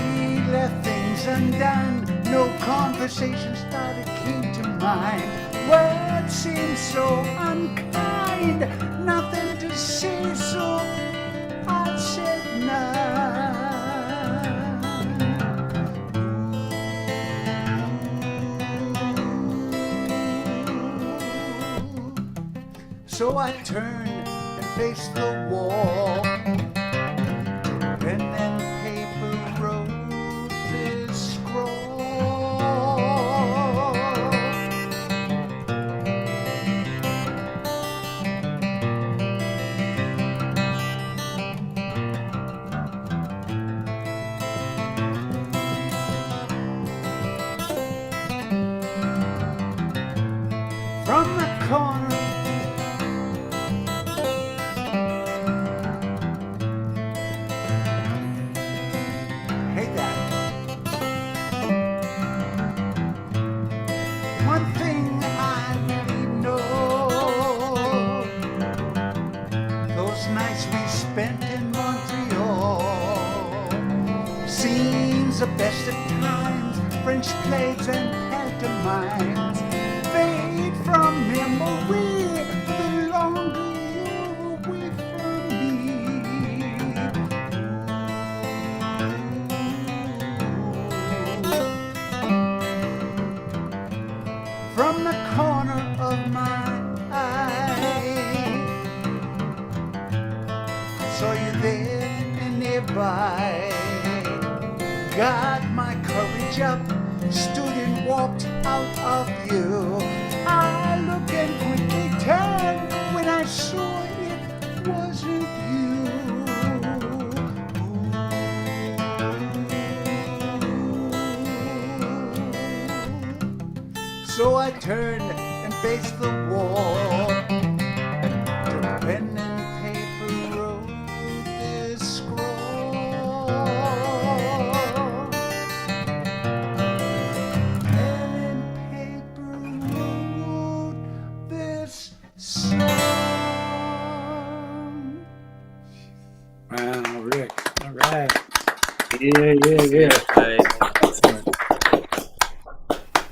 left things undone, no conversation started came to mind. Words seemed so unkind, nothing to say, so I said none. So I turned and faced the wall. Pen and paper wrote this scroll. From the corner one thing I really know, those nights we spent in Montreal, scenes the best of times, French plays and pantomimes, fade from memory the longer you're away from me. From the corner of my eye, I saw you there and nearby. Got my courage up, stood and walked out of you. I looked and quickly turned when I saw it wasn't you. So I turned and faced the wall. Pen and paper wrote this scroll. Pen and paper wrote this song. Wow, Rick. All right. Yeah.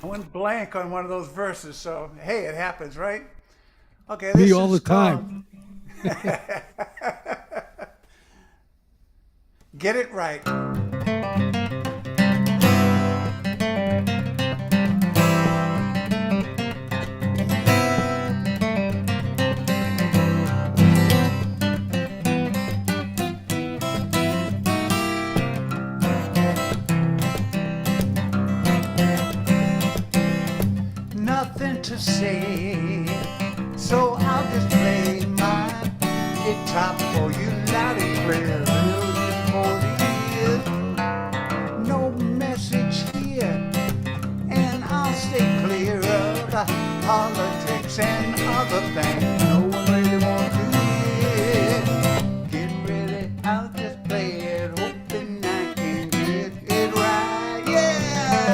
I went blank on one of those verses, so hey, it happens, right? Okay, Me this all is the time. Get it right. Nothing to say, so I'll just play my guitar for you loud and clear. No message here, and I'll stay clear of politics and other things no one really wants to hear. Get ready, I'll just play it, hoping I can get it right. Yeah.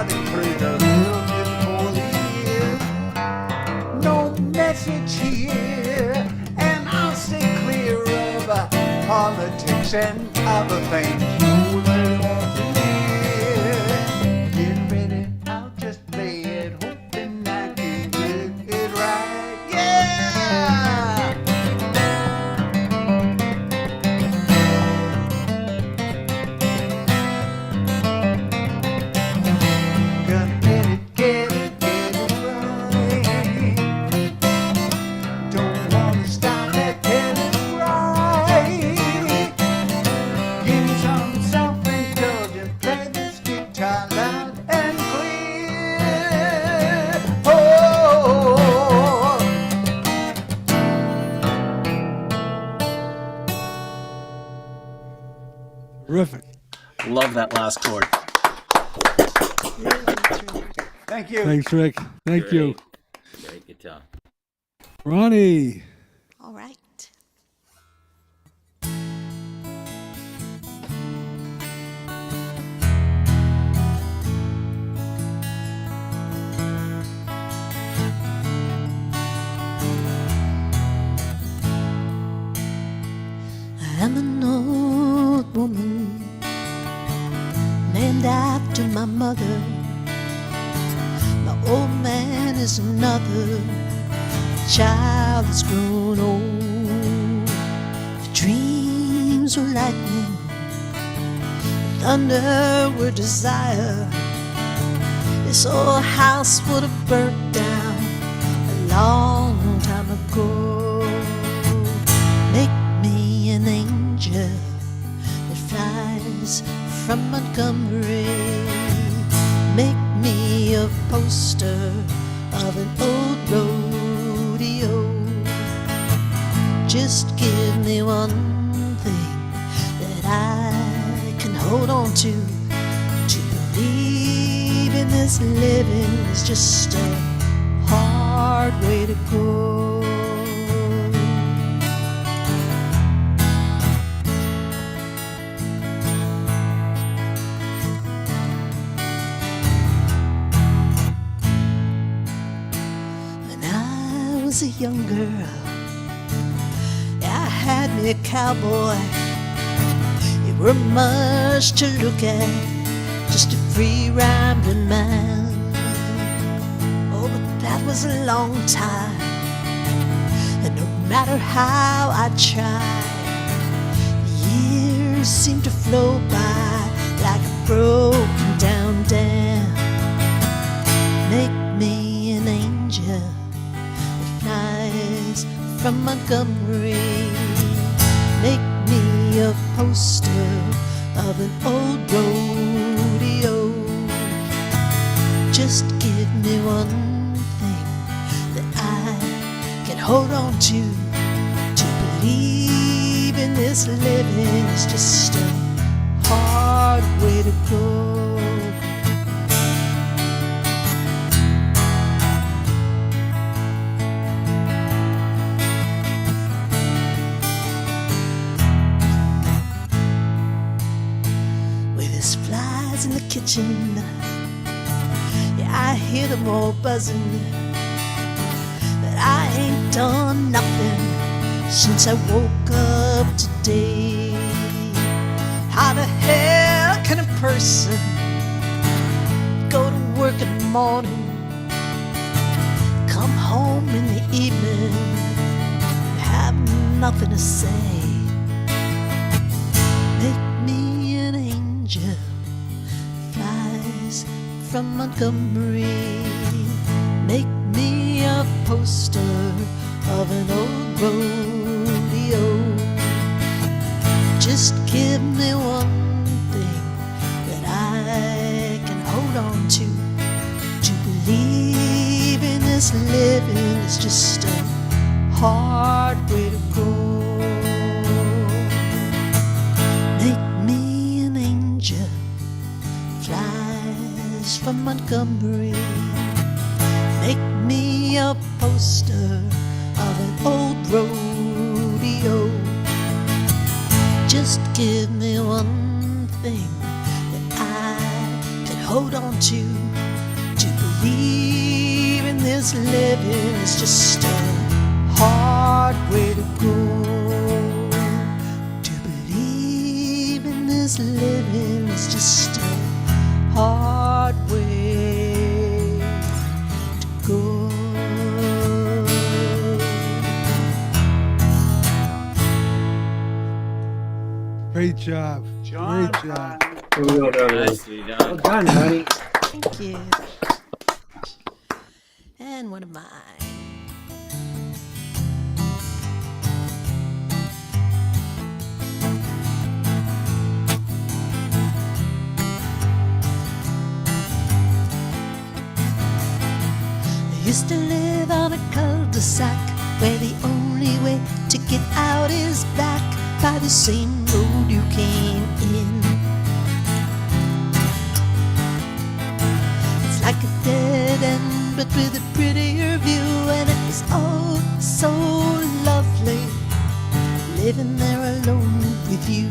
started praying a little bit more years. No message here, and I'll stay clear of politics and other things you may want to hear. Get ready, I'll just play it, hoping I can get it right. Yeah! Gonna get it right. Don't wanna stop at get it right. Give me some self-indulgence, play this guitar loud and clear. Oh. Terrific. Love that last chord. Thank you. Thanks, Rick. Thank you. Great guitar. Ronnie. All right. I'm an old woman named after my mother. My old man is another child that's grown old. The dreams were lightning, thunder were desire. This old house would have burnt down a long time ago. Make me an angel that flies from Montgomery. Make me a poster of an old rodeo. Just give me one thing that I can hold on to. To believe in this living is just a hard way to go. A young girl, I had me a cowboy. You were much to look at, just a free rambling man. Oh, but that was a long time, and no matter how I tried, the years seemed to flow by like a broken down dam. Make me an angel from Montgomery. Make me a poster of an old rodeo. Just give me one thing that I can hold on to. To believe in this living is just a hard way to go. In the kitchen, yeah, I hear them all buzzing, but I ain't done nothing since I woke up today. How the hell can a person go to work in the morning, come home in the evening, and have nothing to say? Make me an angel from Montgomery. Make me a poster of an old rodeo. Just give me one thing that I can hold on to. To believe in this living is just a hard way to go. Make me an angel from Montgomery. Make me a poster of an old rodeo. Just give me one thing that I can hold on to. this living is just a hard way to go. To believe in this living is just a hard way to go. Great job. John, Great job. Nicely done. Done, honey. Thank you. And one of mine. I used to live on a cul-de-sac where the only way to get out is back by the same road you came in. It's like a dead end but with a prettier view, and it was oh so lovely living there alone with you.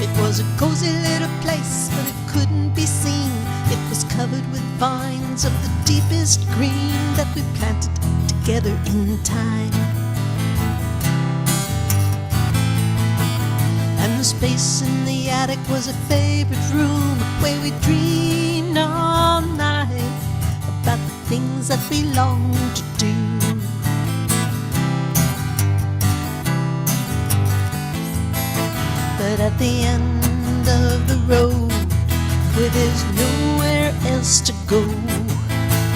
It was a cozy little place, but it couldn't be seen. It was covered with vines of the deepest green that we planted together in time. And the space in the attic was a favorite room where we dreamed all night about the things that we longed to do. But at the end of the road, where there's nowhere else to go,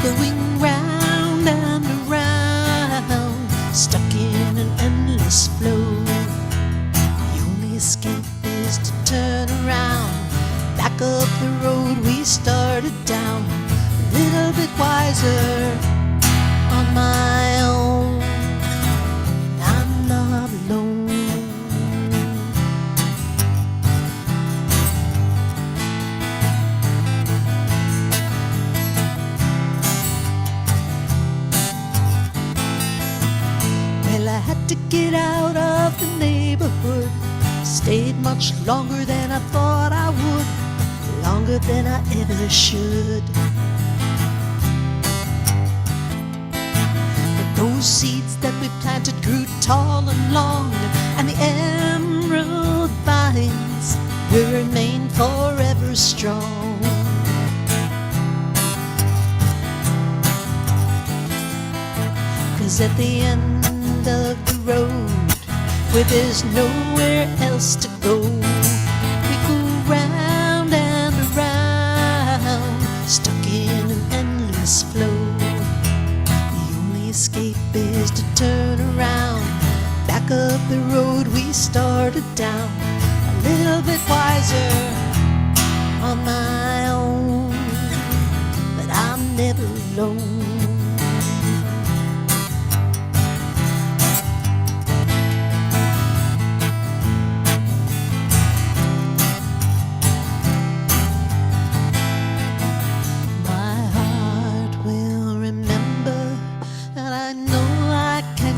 going round and around, stuck in an endless flow, the only escape is to turn around, back up the road we started down, a little bit wiser on my own. I'm not alone. I had to get out of the neighborhood. Stayed much longer than I thought I would, longer than I ever should. But those seeds that we planted grew tall and long, and the emerald vines will remain forever strong. Cause at the end of the road, where there's nowhere else to go, we go round and around, stuck in an endless flow. The only escape is to turn around, back up the road we started down, a little bit wiser on my own. But I'm never alone.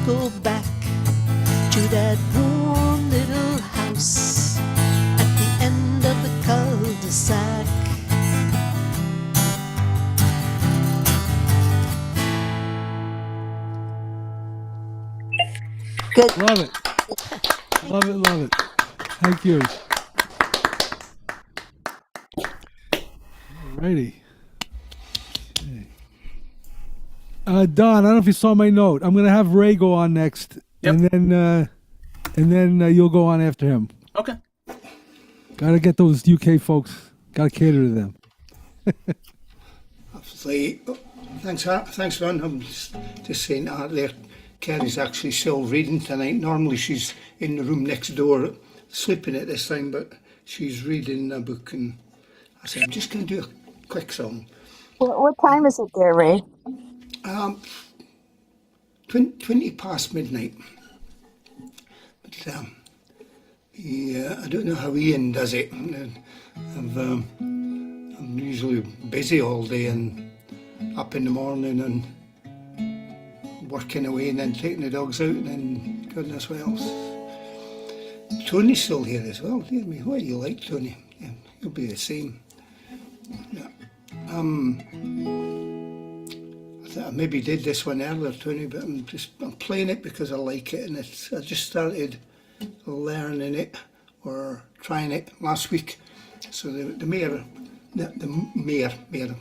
Go back to that warm little house at the end of the cul-de-sac. Good. Love it. Love it, love it. Thank you. Alrighty. Okay. Don, I don't know if you saw my note. I'm going to have Ray go on next, Yep. and then you'll go on after him. Okay. Got to get those UK folks. Got to cater to them. Obviously, thanks, Ron. I'm just saying that there. Kerry's actually still reading tonight. Normally she's in the room next door sleeping at this time, but she's reading a book, and I said, I'm just going to do a quick song. What time is it there, Ray? 20 past midnight. But I don't know how Ian does it. I'm usually busy all day and up in the morning and working away and then taking the dogs out and then goodness what else. Tony's still here as well, dear me. What do you like, Tony? Yeah, he'll be the same. I maybe did this one earlier, Tony, but I'm playing it because I like it, and I just started learning it or trying it last week. So the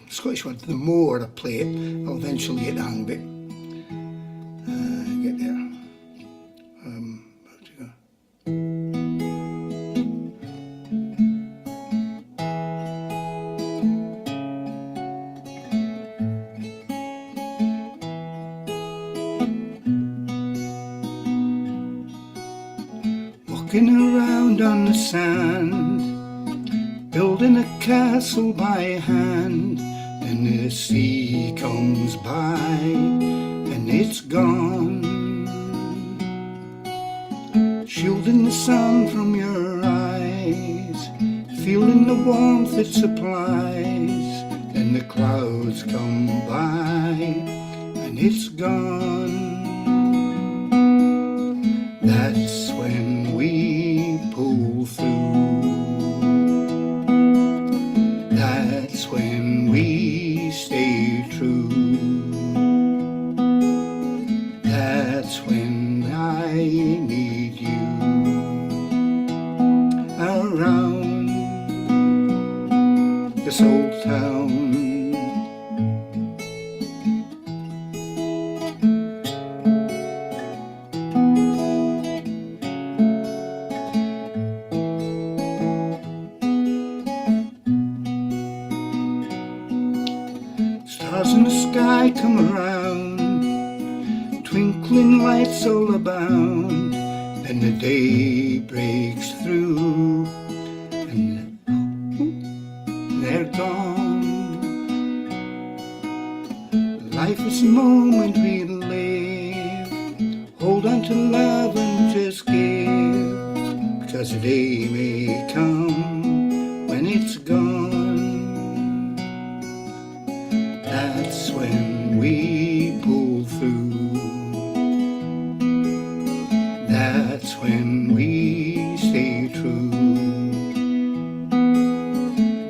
Scottish word, the more I play it, I'll eventually get the hang of it. Get there. How to go? Walking around on the sand, building a castle by hand, and the sea comes by and it's gone, shielding the sun from your eyes, feeling the warmth it supplies. Then the clouds come by and it's gone. That's when we pull through. That's when we stay true. That's when I need you around this old town. Stars in the sky come around, twinkling lights all abound, and the day breaks through, and they're gone. Life is a moment we live, hold on to love and just give, because the day may come when it's gone. That's when we pull through. That's when we stay true.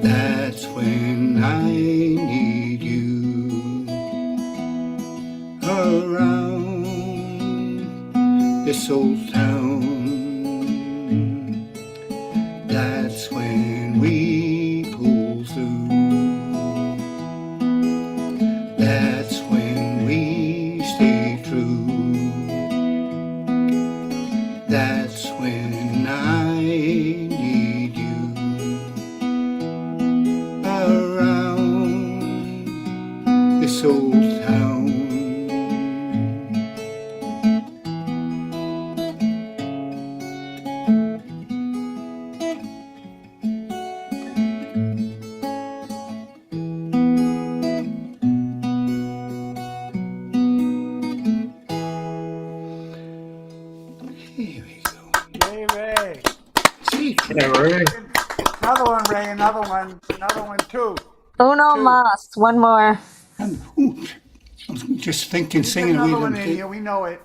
That's when I need you around this old town. That's when we pull through. That's when we stay true. That's when I need you around this old town. Here we go. Yay, Ray. See, Yeah, right. Another one, Ray. Another one too. Uno mas. One more. ooh, I'm just thinking, singing Another away. one in here. We know it.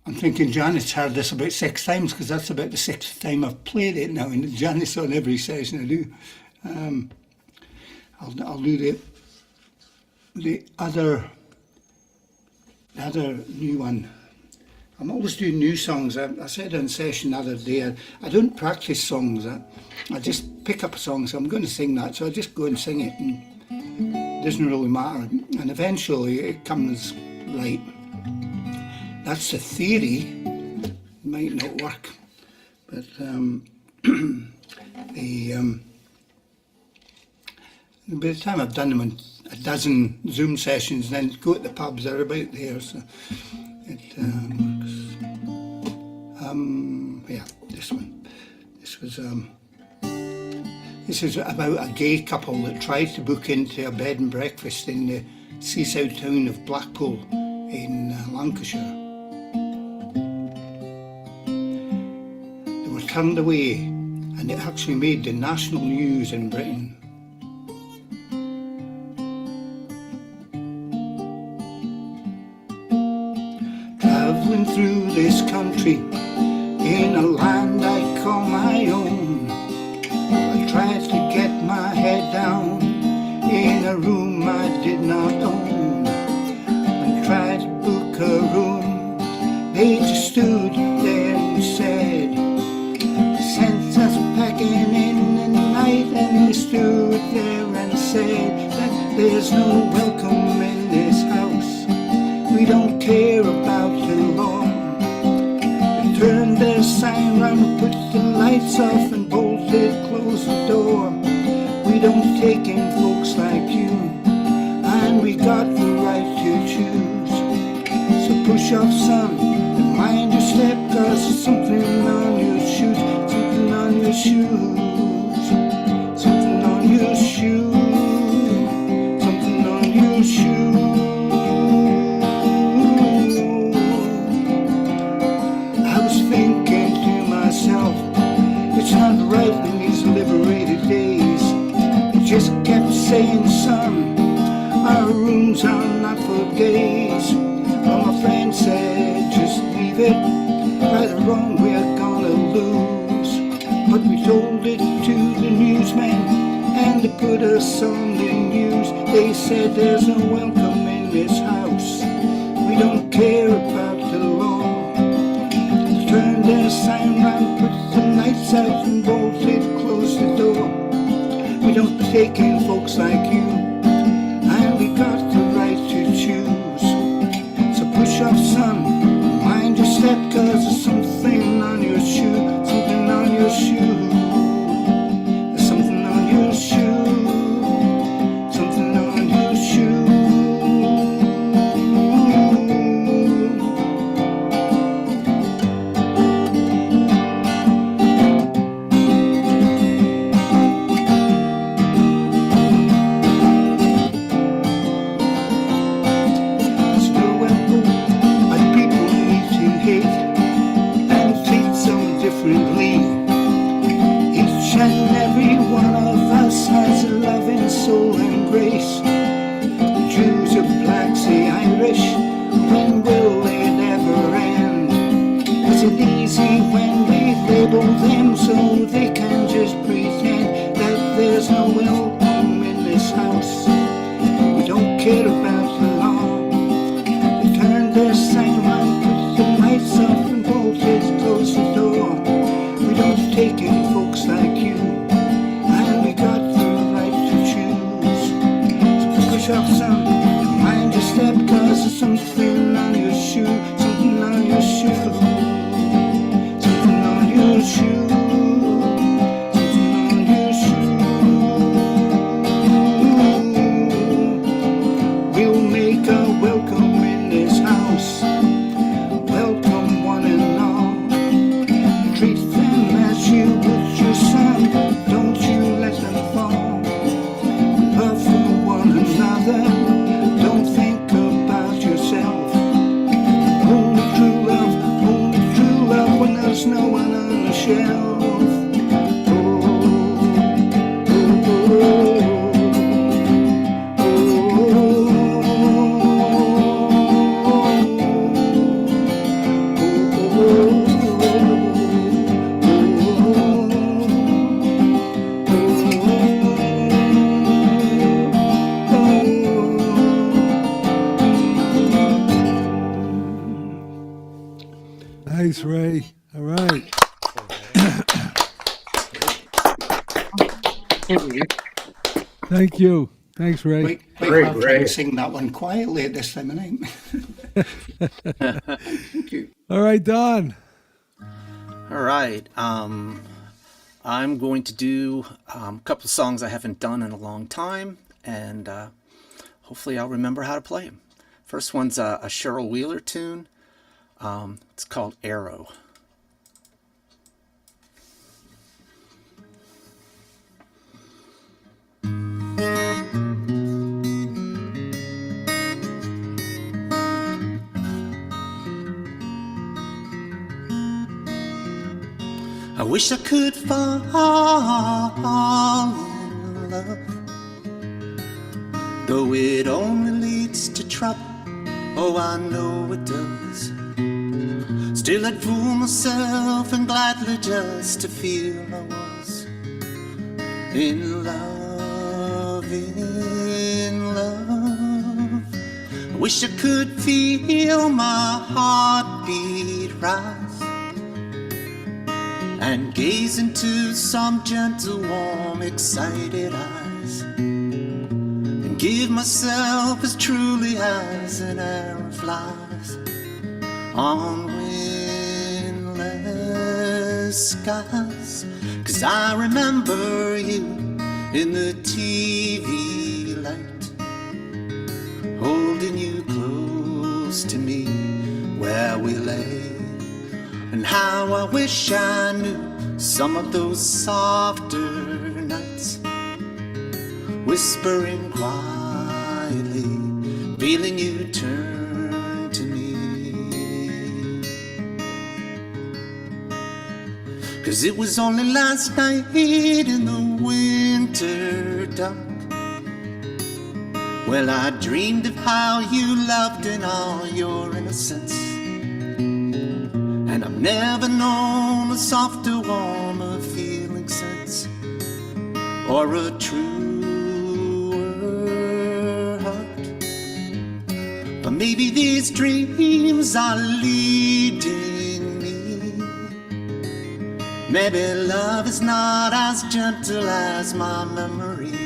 I'm thinking Janet's heard this about 6 times, because that's about the 6th time I've played it now, and Janet's on every session I do. I'll do the other new one. I'm always doing new songs. I said in session the other day, I don't practice songs. I just pick up a song, so I'm going to sing that, so I just go and sing it, and it doesn't really matter. And eventually it comes right. That's the theory. It might not work, but by the time I've done them in a dozen Zoom sessions, then go to the pubs, they're about there, so it works. Yeah, this one. This is about a gay couple that tried to book into a bed and breakfast in the seaside town of Blackpool in Lancashire. They were turned away, and it actually made the national news in Britain. Travelling through this country in a land I call my own, I tried to get my head stood there and said that there's no welcome in this house. We don't care about the law. They turned their sign round, put the lights off and bolted, closed the door. We don't take in folks like you, and we got the right to choose. So push off, son, and mind your step, cause there's something on your shoes, something on your shoes, something on your shoes, something on your shoes. I was thinking to myself, it's not right in these liberated days. It just kept saying, son, our rooms are not for gays. Well, my friend said, just leave it. Right or wrong, we're gonna lose. But we told it to the newsman, and they put us on the news. They said there's no welcome in this house. We don't care about the law. They turned their sign round, put the lights out and bolted, closed the door. We don't take in folks like you, and we got the right to choose. So push off, son, mind your step, cause there's something on your shoe, something on your shoe. There's something on your shoe, something on your shoe. Each and every one of us has a loving soul and grace. The Jews or blacks, the Irish, when will it ever end? Is it easy when we label them so they can just pretend that there's no welcome in this house? We don't care about the law. They turned their sign round, put the lights off and bolted, closed the door. We don't take in folks like you, and we got the right to choose. So push off, son, and mind your step, cause there's something on your shoe, something on your shoe, something on your shoe, something on your shoe. We'll make a welcome in this house, welcome one and all. Treat them as you would your son, don't you let them fall. Love for one another, don't think about yourself. Only true love when there's no one on the shelf. Nice, Ray. All right. Thank you. Thanks, Ray. Wait, I'll try to sing that one quietly at this time of night. Thank you. All right, Don. All right. I'm going to do a couple of songs I haven't done in a long time, and hopefully I'll remember how to play them. First one's a Cheryl Wheeler tune. It's called Arrow. I wish I could fall in love, though it only leads to trouble. Oh, I know it does. Still I'd fool myself and gladly just to feel I was in love, in love. I wish I could feel my heartbeat rise and gaze into some gentle, warm, excited eyes, and give myself as truly as an arrow flies on windless skies. 'Cause I remember you in the TV light, holding you close to me where we lay. And how I wish I knew some of those softer nights, whispering quietly, feeling you turn to me. 'Cause it was only last night in the winter dark, well, I dreamed of how you loved in all your innocence. And I've never known a softer, warmer feeling since, or a truer heart. But maybe these dreams are leading me. Maybe love is not as gentle as my memory.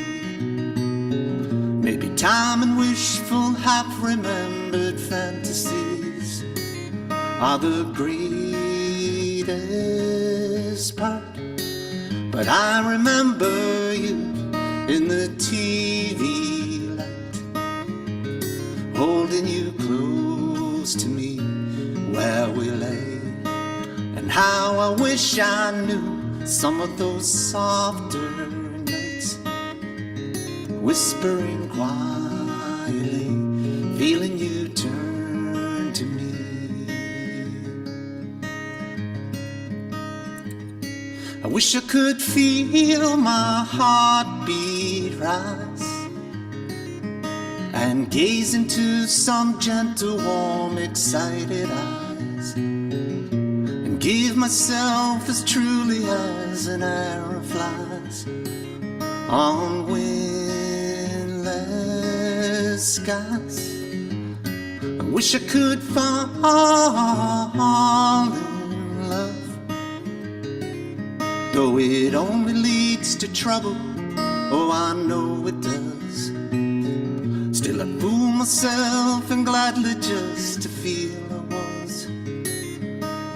Maybe time and wishful half-remembered fantasies are the greatest part. But I remember you in the TV light, holding you close to me where we lay. And how I wish I knew some of those softer nights, whispering quietly, feeling you turn to me. I wish I could feel my heartbeat rise and gaze into some gentle, warm, excited eyes, and give myself as truly as an arrow flies on windless skies. I wish I could fall in love, though it only leads to trouble. Oh, I know it does. Still I'd fool myself and gladly just to feel I was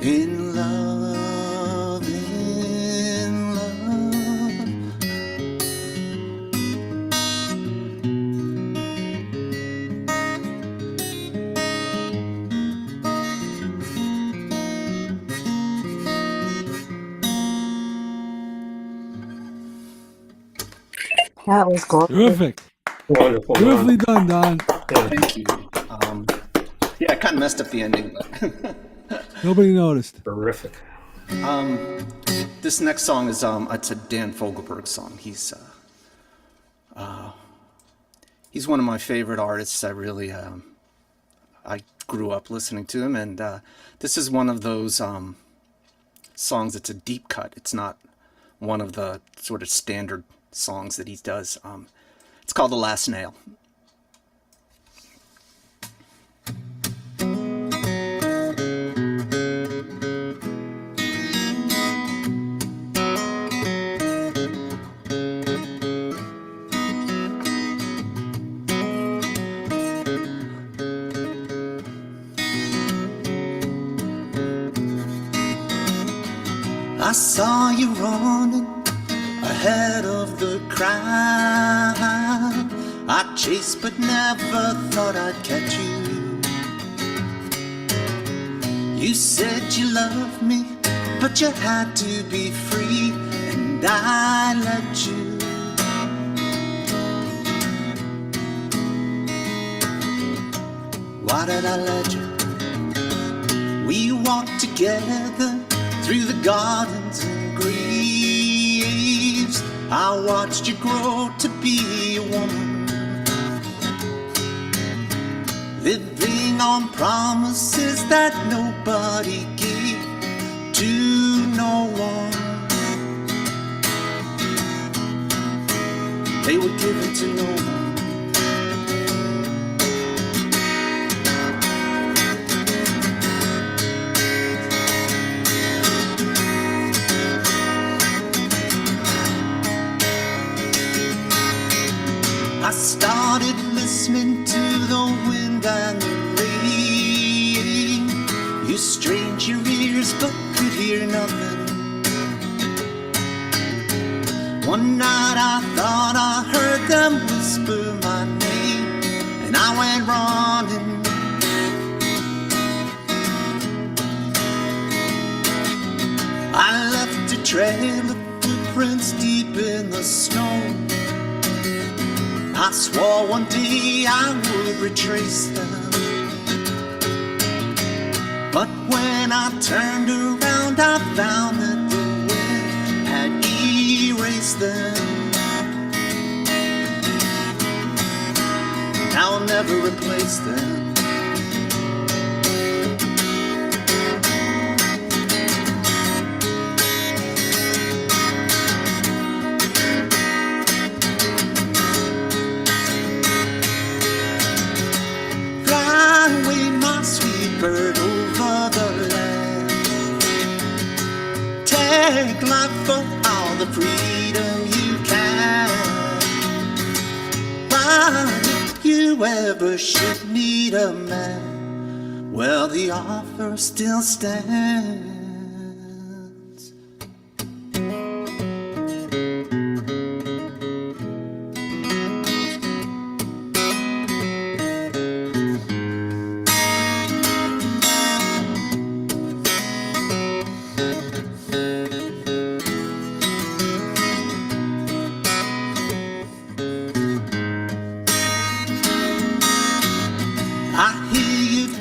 in love, in love. That was gorgeous. Terrific. Wonderful. Beautifully done, Don. Thank you. Yeah, I kind of messed up the ending, but Nobody noticed. Terrific. this next song is it's a Dan Fogelberg song. He's one of my favorite artists. I grew up listening to him, and this is one of those songs. It's a deep cut. It's not one of the sort of standard songs that he does. It's called The Last Nail. I saw you running ahead of the crowd. I chased but never thought I'd catch you. You said you loved me, but you had to be free, and I let you. Why did I let you? We walked together through the gardens and graves. I watched you grow to be a woman, living on promises that nobody gave to no one. They were given to no one. started listening to the wind and the rain. You strained your ears but could hear nothing. One night I thought I heard them whisper my name, and I went running. I left a trail of footprints deep in the snow. I swore one day I would retrace them, but when I turned around I found that the wind had erased them. I'll never replace them. Bird over the land, take life for all the freedom you can. But if you ever should need a man, well, the offer still stands.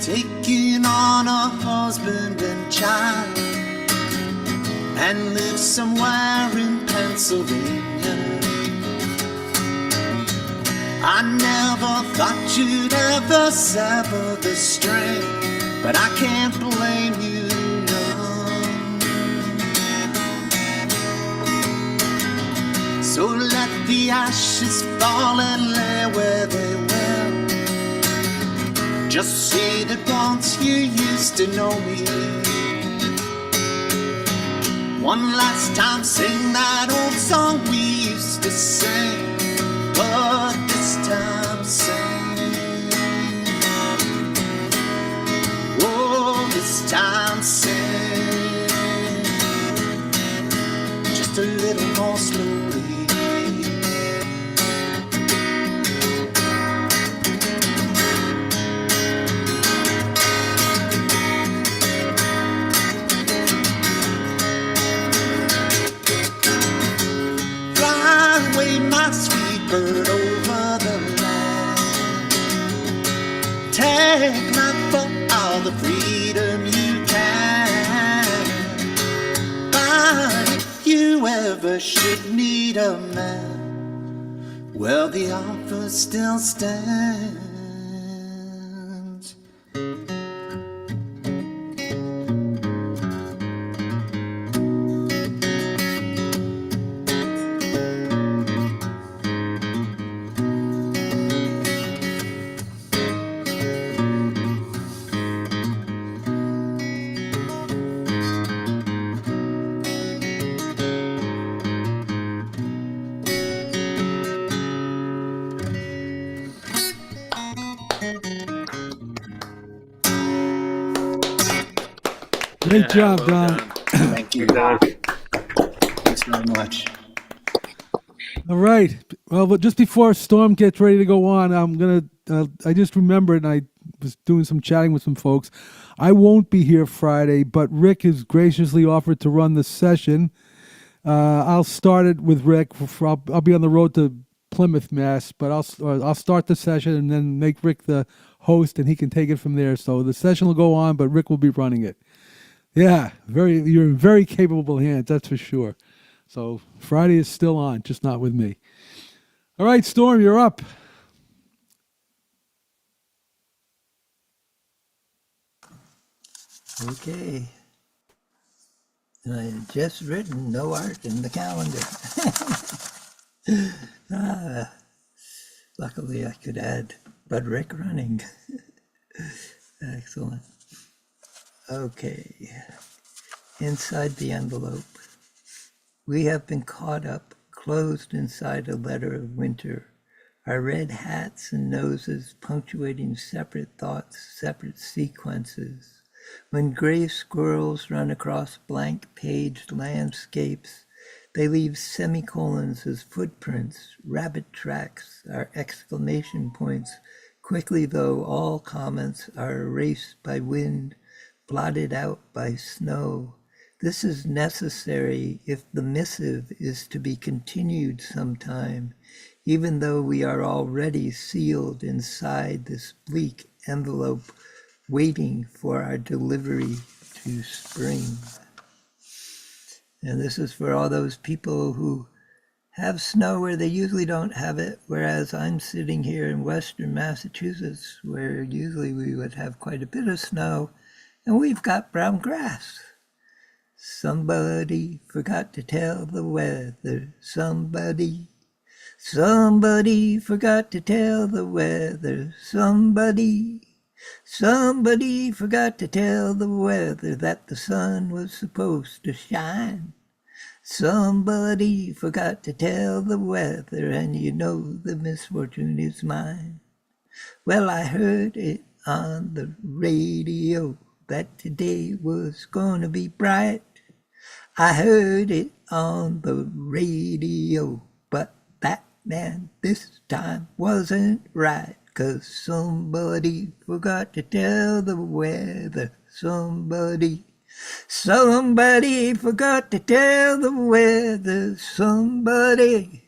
Taking on a husband and child and live somewhere in Pennsylvania. I never thought you'd ever sever the string, but I can't blame you, no. So let the ashes fall and lay where they will. Just say that once you used to know me. One last time sing that old song we used to sing, but this time sing. Oh, this time sing. Just a little more slowly. Bird over the land, take life for all the freedom you can. But if you ever should need a man, well, the offer still stands. Great job, Don. Thank you, Don. Thanks very much. All right. Well, but just before Storm gets ready to go on, I'm gonna. I just remembered, and I was doing some chatting with some folks. I won't be here Friday, but Rick has graciously offered to run the session. I'll start it with Rick. I'll be on the road to Plymouth, Mass, but I'll start the session and then make Rick the host, and he can take it from there. So the session will go on, but Rick will be running it. Yeah, you're in very capable hands, that's for sure. So Friday is still on, just not with me. All right, Storm, you're up. Okay. And I had just written no art in the calendar. Luckily I could add Bud Rick running. Excellent. Okay. Inside the envelope. We have been caught up, closed inside a letter of winter. our red hats and noses punctuating separate thoughts, separate sequences. When gray squirrels run across blank-paged landscapes, they leave semicolons as footprints, rabbit tracks, our exclamation points. Quickly, though, all comments are erased by wind, blotted out by snow. This is necessary if the missive is to be continued sometime, even though we are already sealed inside this bleak envelope, waiting for our delivery to spring. And this is for all those people who have snow where they usually don't have it, whereas I'm sitting here in western Massachusetts, where usually we would have quite a bit of snow, and we've got brown grass. Somebody forgot to tell the weather. Somebody forgot to tell the weather. Somebody forgot to tell the weather that the sun was supposed to shine. Somebody forgot to tell the weather, and you know the misfortune is mine. Well, I heard it on the radio that today was going to be bright. I heard it on the radio, but that man this time wasn't right, 'cause somebody forgot to tell the weather. Somebody forgot to tell the weather. Somebody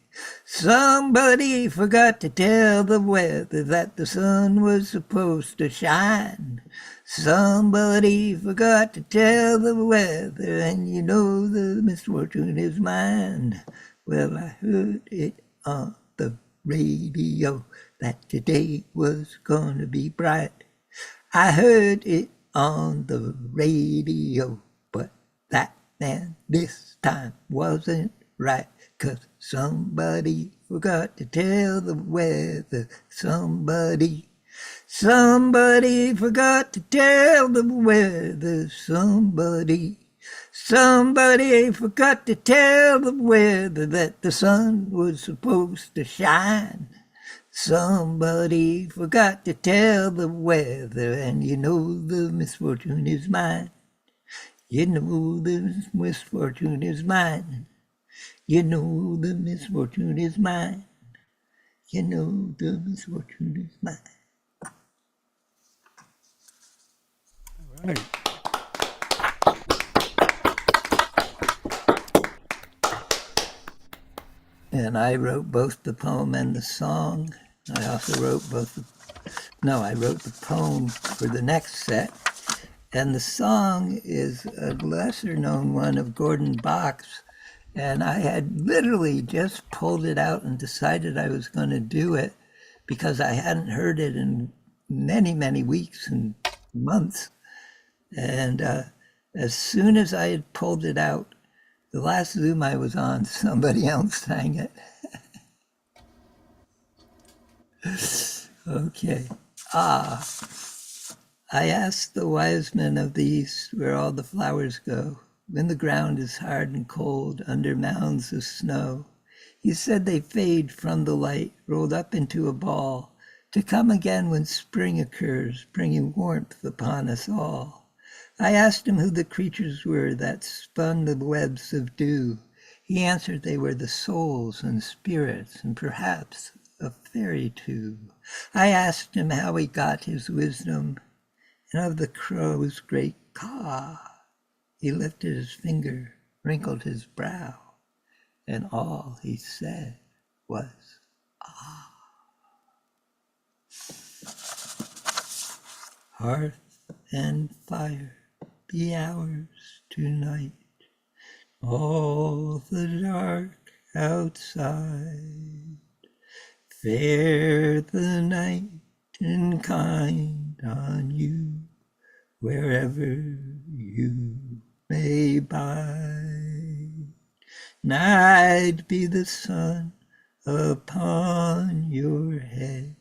forgot to tell the weather that the sun was supposed to shine. Somebody forgot to tell the weather, and you know the misfortune is mine. Well, I heard it on the radio that today was gonna be bright. I heard it on the radio, but that man this time wasn't right, 'cause somebody forgot to tell the weather. Somebody forgot to tell the weather. Somebody forgot to tell the weather that the sun was supposed to shine. Somebody forgot to tell the weather, and you know the misfortune is mine. You know the misfortune is mine. You know the misfortune is mine. You know the misfortune is mine. Right. And I wrote both the poem and the song. I also wrote I wrote the poem for the next set. And the song is a lesser known one of Gordon Bach's. And I had literally just pulled it out and decided I was going to do it because I hadn't heard it in many, many weeks and months. And as soon as I had pulled it out, the last Zoom I was on, somebody else sang it. Okay. I asked the wise men of the East where all the flowers go, when the ground is hard and cold under mounds of snow. He said they fade from the light, rolled up into a ball, to come again when spring occurs, bringing warmth upon us all. I asked him who the creatures were that spun the webs of dew. He answered they were the souls and spirits, and perhaps a fairy too. I asked him how he got his wisdom, and of the crow's great caw. He lifted his finger, wrinkled his brow, and all he said was, ah. Hearth and fire, the hours tonight, all the dark outside. Fair the night and kind on you, wherever you may bide. Night be the sun upon your head,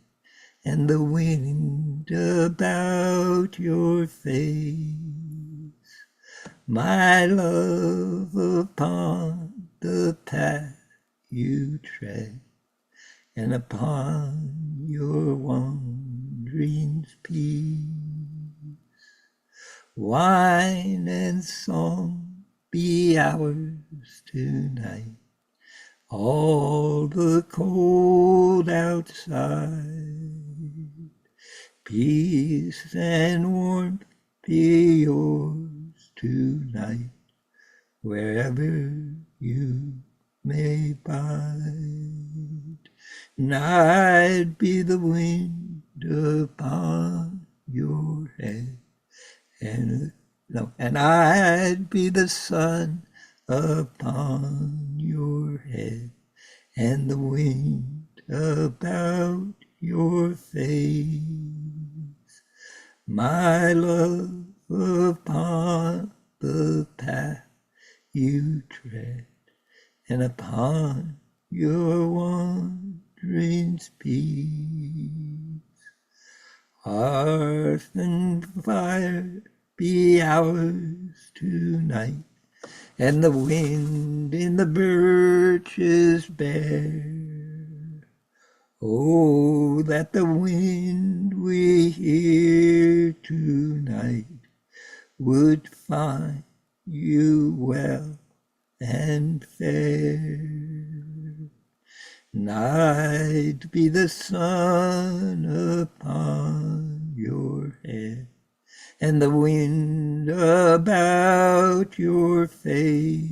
and the wind about your face. My love upon the path you tread, and upon your wanderings peace. Wine and song be ours tonight. All the cold outside, peace and warmth be yours tonight, wherever you may bide. And I'd be the wind upon your head, and I'd be the sun upon your head, and the wind about your face. My love upon the path you tread, and upon your wanderings peace. Hearth and fire be ours tonight, and the wind in the birches bare. Oh, that the wind we hear tonight would find you well and fair. And I'd be the sun upon your head, and the wind about your face.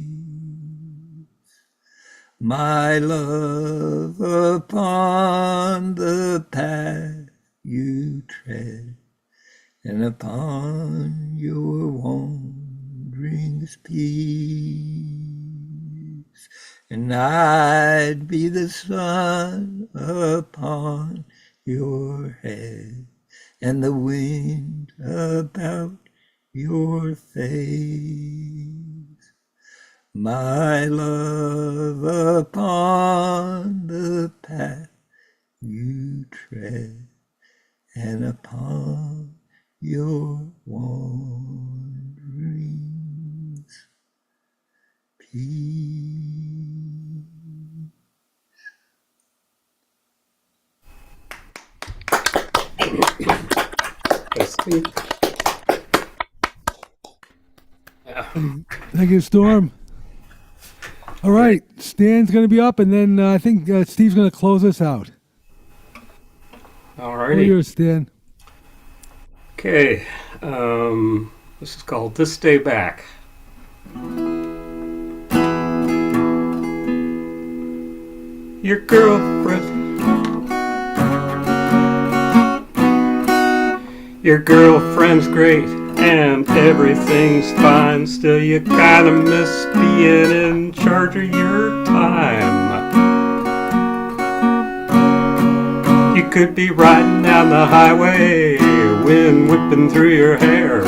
My love upon the path you tread, and upon your wanderings peace. And I'd be the sun upon your head, and the wind about your face. My love upon the path you tread, and upon your wanderings peace. Thank you, Storm. All right, Stan's going to be up, and then I think Steve's going to close us out. All All righty. yours, Stan. Okay. This is called This Day Back. Your girlfriend's great and everything's fine. Still you kinda miss being in charge of your time. You could be riding down the highway, wind whipping through your hair,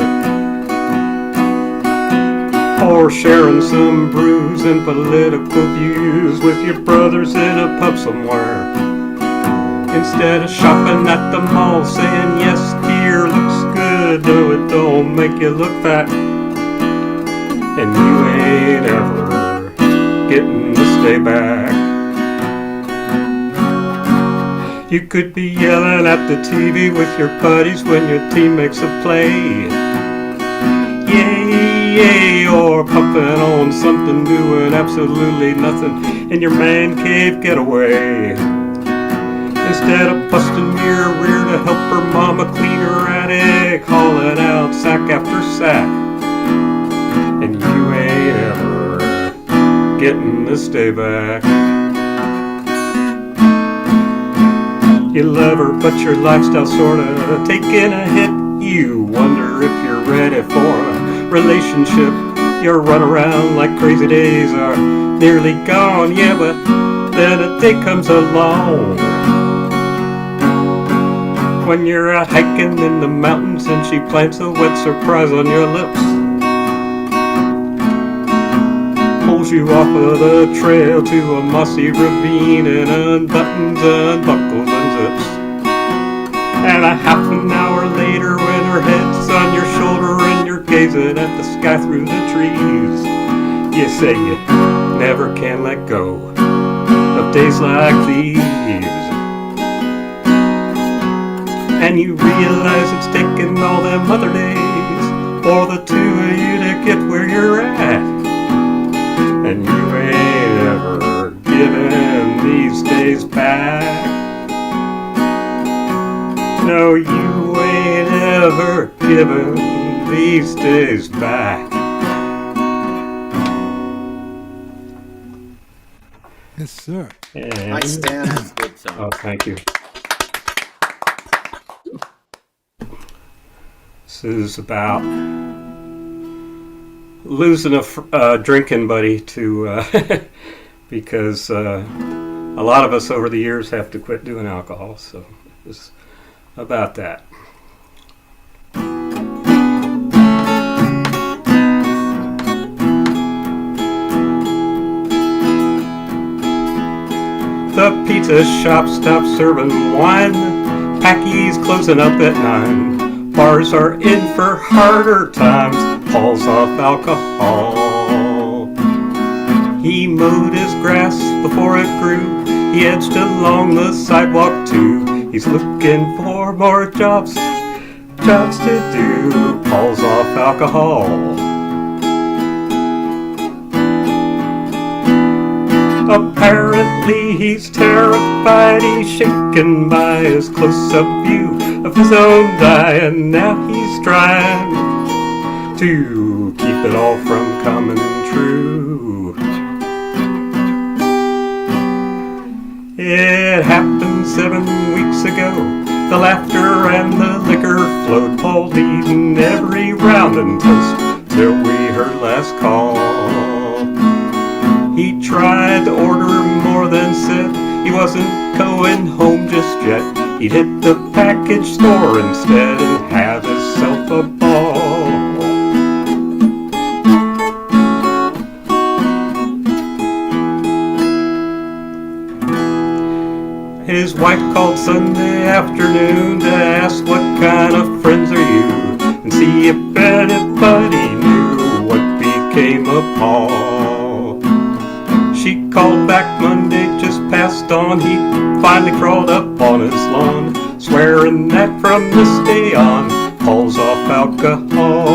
or sharing some brews and political views with your brothers in a pub somewhere. Instead of shopping at the mall saying, yes, dear, looks good, though it don't make you look fat. And you ain't ever getting this day back. You could be yelling at the TV with your buddies when your team makes a play. Yay, yay, or puffing on something, doing absolutely nothing in your man cave getaway. Instead of busting your rear to help her mama clean her attic, hauling out sack after sack. And you ain't ever getting this day back. You love her, but your lifestyle's sorta taking a hit. You wonder if you're ready for a relationship. You run around like crazy days are nearly gone. Yeah, but then a day comes along when you're out hiking in the mountains and she plants a wet surprise on your lips. Pulls you off of the trail to a mossy ravine and unbuttons, unbuckles, unzips. And a half an hour later when her head's on your shoulder and you're gazing at the sky through the trees, you say you never can let go of days like these. and you realize it's taken all them other days for the two of you to get where you're at. And you ain't ever given these days back. No, you ain't ever given these days back. Yes, sir. Hi, Stan. That's a good song. Oh, thank you. This is about losing a drinking buddy to because a lot of us over the years have to quit doing alcohol, so it's about that. The pizza shop stopped serving wine. Packy's closing up at 9. Bars are in for harder times. Paul's off alcohol. He mowed his grass before it grew. He edged along the sidewalk too. He's looking for more jobs to do. Paul's off alcohol. Apparently he's terrified, he's shaken by his close-up view of his own dying. Now he's trying to keep it all from coming true. It happened 7 weeks ago. The laughter and the liquor flowed. Paul eating every round and toast till we heard last call. He tried to order more than said. He wasn't going home just yet. He'd hit the package store instead and have himself a ball. His wife called Sunday afternoon to ask what kind of friends are you, and see if anybody knew what became of Paul. She called back Monday, just passed on. He finally crawled up on his lawn, swearing that from this day on, Paul's off alcohol.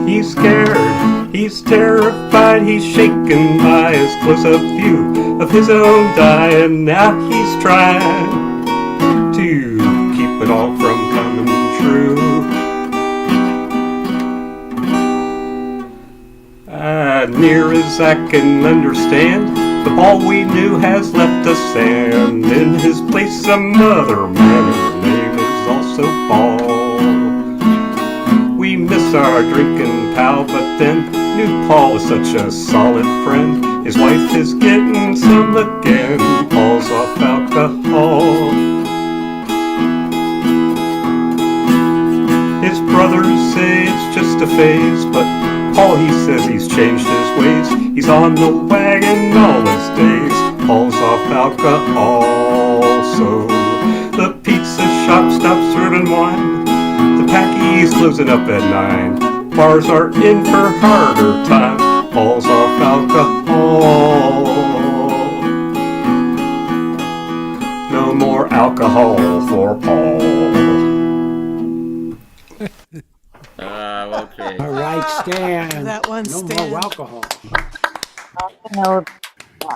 He's scared, he's terrified, he's shaken by his close-up view of his own dying. Now he's trying to keep it all from coming true. Near as I can understand, the Paul we knew has left us, and in his place some other man whose name is also Paul. We miss our drinking pal, but then knew Paul was such a solid friend. His wife is getting some again. Paul's off alcohol. His brothers say it's just a phase, but Paul, he says he's changed his ways. He's on the wagon all his days. Paul's off alcohol. So the pizza shop stops serving wine. The Packy's closing up at 9. Bars are in for harder times. Paul's off alcohol. No more alcohol for Paul. Okay. All right, Stan. That one, no Stan. more alcohol. I'll All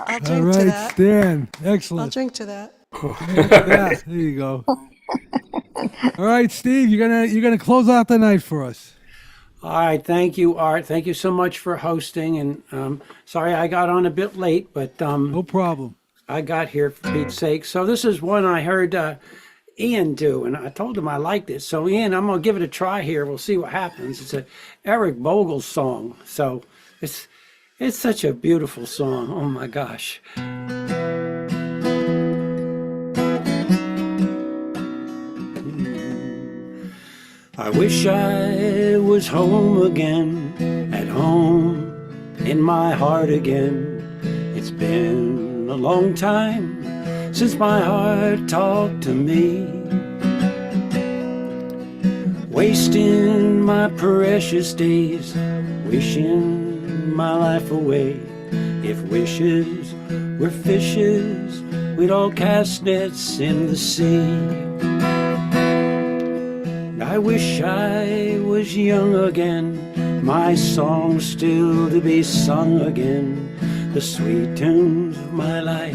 drink to right, that. Stan. I'll Excellent. drink to that. Yeah, there you go. All right, Steve, you're gonna close out the night for us. All right, thank you, Art. Thank you so much for hosting. And sorry I got on a bit late, but no problem. I got here for Pete's sake. So this is one I heard Ian do, and I told him I liked it. So Ian, I'm gonna give it a try here. We'll see what happens. It's a Eric Bogle song, so it's such a beautiful song. Oh my gosh. I wish I was home again, at home in my heart again. It's been a long time since my heart talked to me, wasting my precious days, wishing my life away. If wishes were fishes, we'd all cast nets in the sea. I wish I was young again, my song still to be sung again. The sweet tunes of my life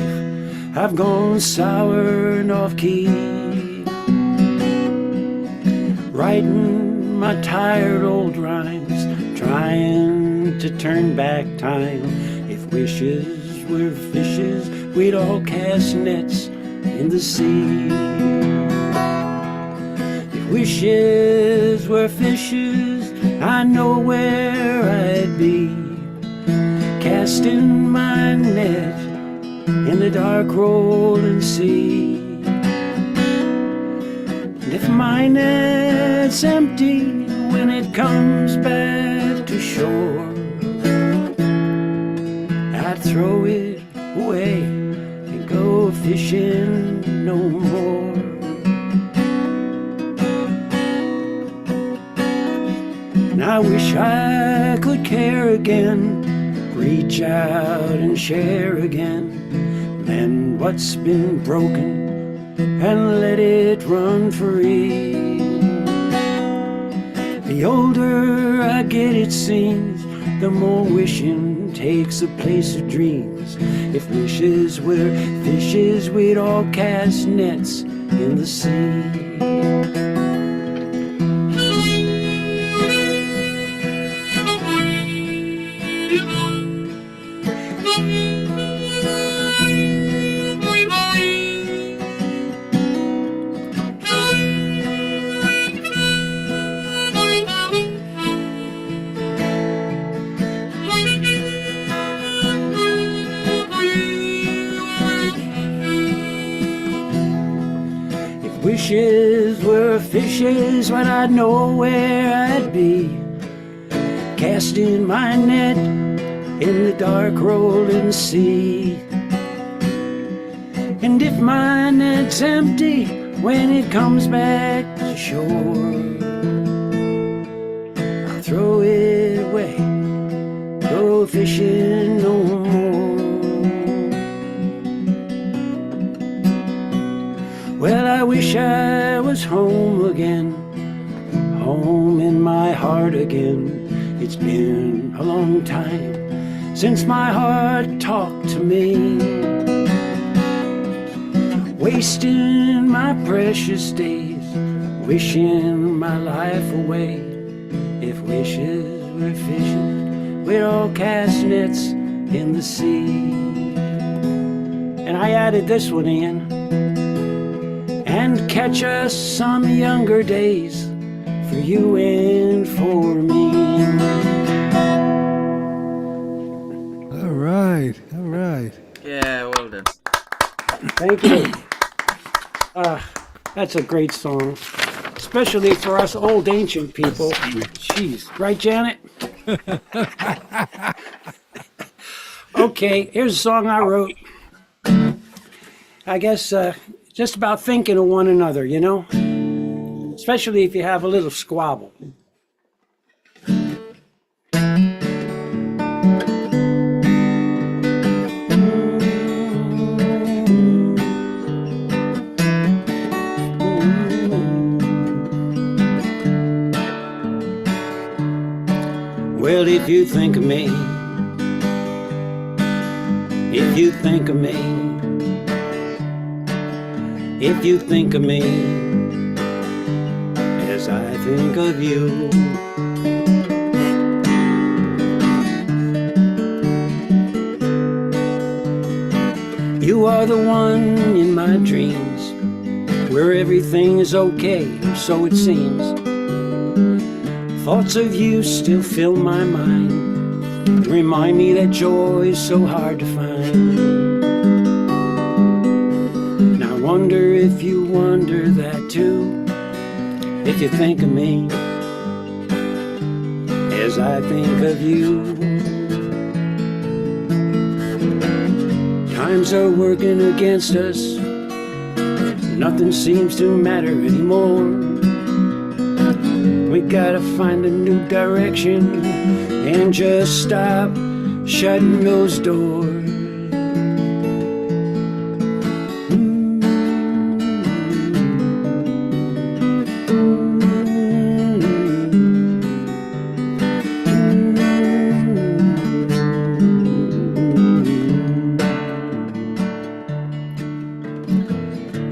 have gone sour and off key. Writing my tired old rhymes, trying to turn back time. If wishes were fishes, we'd all cast nets in the sea. If wishes were fishes, I know where I'd be, casting my net in the dark rolling sea. And if my net's empty when it comes back to shore, I'd throw it away and go fishing no more. And I wish I could care again, reach out and share again, mend what's been broken and let it run free. The older I get, it seems, the more wishing takes the place of dreams. If wishes were fishes, we'd all cast nets in the sea. Wishes were fishes when I'd know where I'd be, casting my net in the dark rolling sea. And if my net's empty when it comes back to shore, I'll throw it away, go fishing no more. Well, I wish I was home again, home in my heart again. It's been a long time since my heart talked to me, wasting my precious days, wishing my life away. If wishes were fishes, we'd all cast nets in the sea. And I added this one in, and catch us some younger days for you and for me. All right, all right. Yeah, well done. Thank you. That's a great song, especially for us old ancient people. Jeez, right, Janet? Okay, here's a song I wrote. I guess just about thinking of one another, you know? Especially if you have a little squabble. Well, if you think of me, if you think of me, if you think of me as I think of you, you are the one in my dreams, where everything is okay, or so it seems. Thoughts of you still fill my mind, remind me that joy is so hard to find. Now I wonder if you wonder that too, if you think of me as I think of you. Times are working against us, nothing seems to matter anymore. We gotta find a new direction and just stop shutting those doors.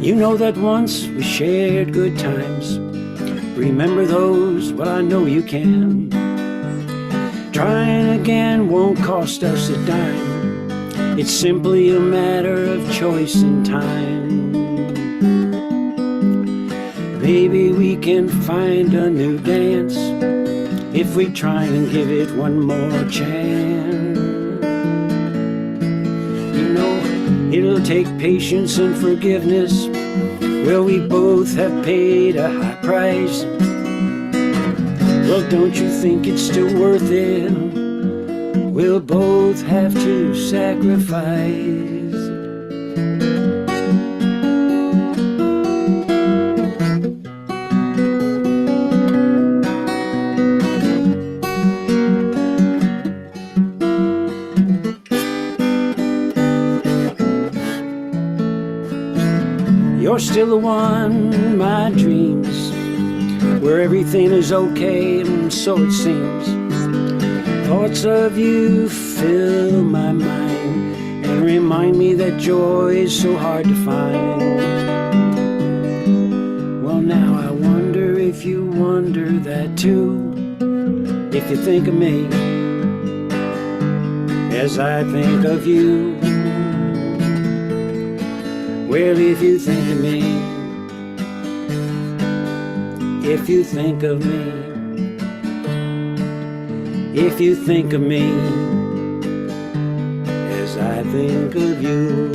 You know that once we shared good times. Remember those? Well, I know you can. Trying again won't cost us a dime. It's simply a matter of choice and time. Maybe we can find a new dance if we try and give it one more chance. You know, it'll take patience and forgiveness. Well, we both have paid a high price. Well, don't you think it's still worth it? We'll both have to sacrifice. You're still the one in my dreams, where everything is okay, and so it seems. Thoughts of you fill my mind and remind me that joy is so hard to find. Well, now I wonder if you wonder that too, if you think of me as I think of you. Well, if you think of me, if you think of me, if you think of me as I think of you.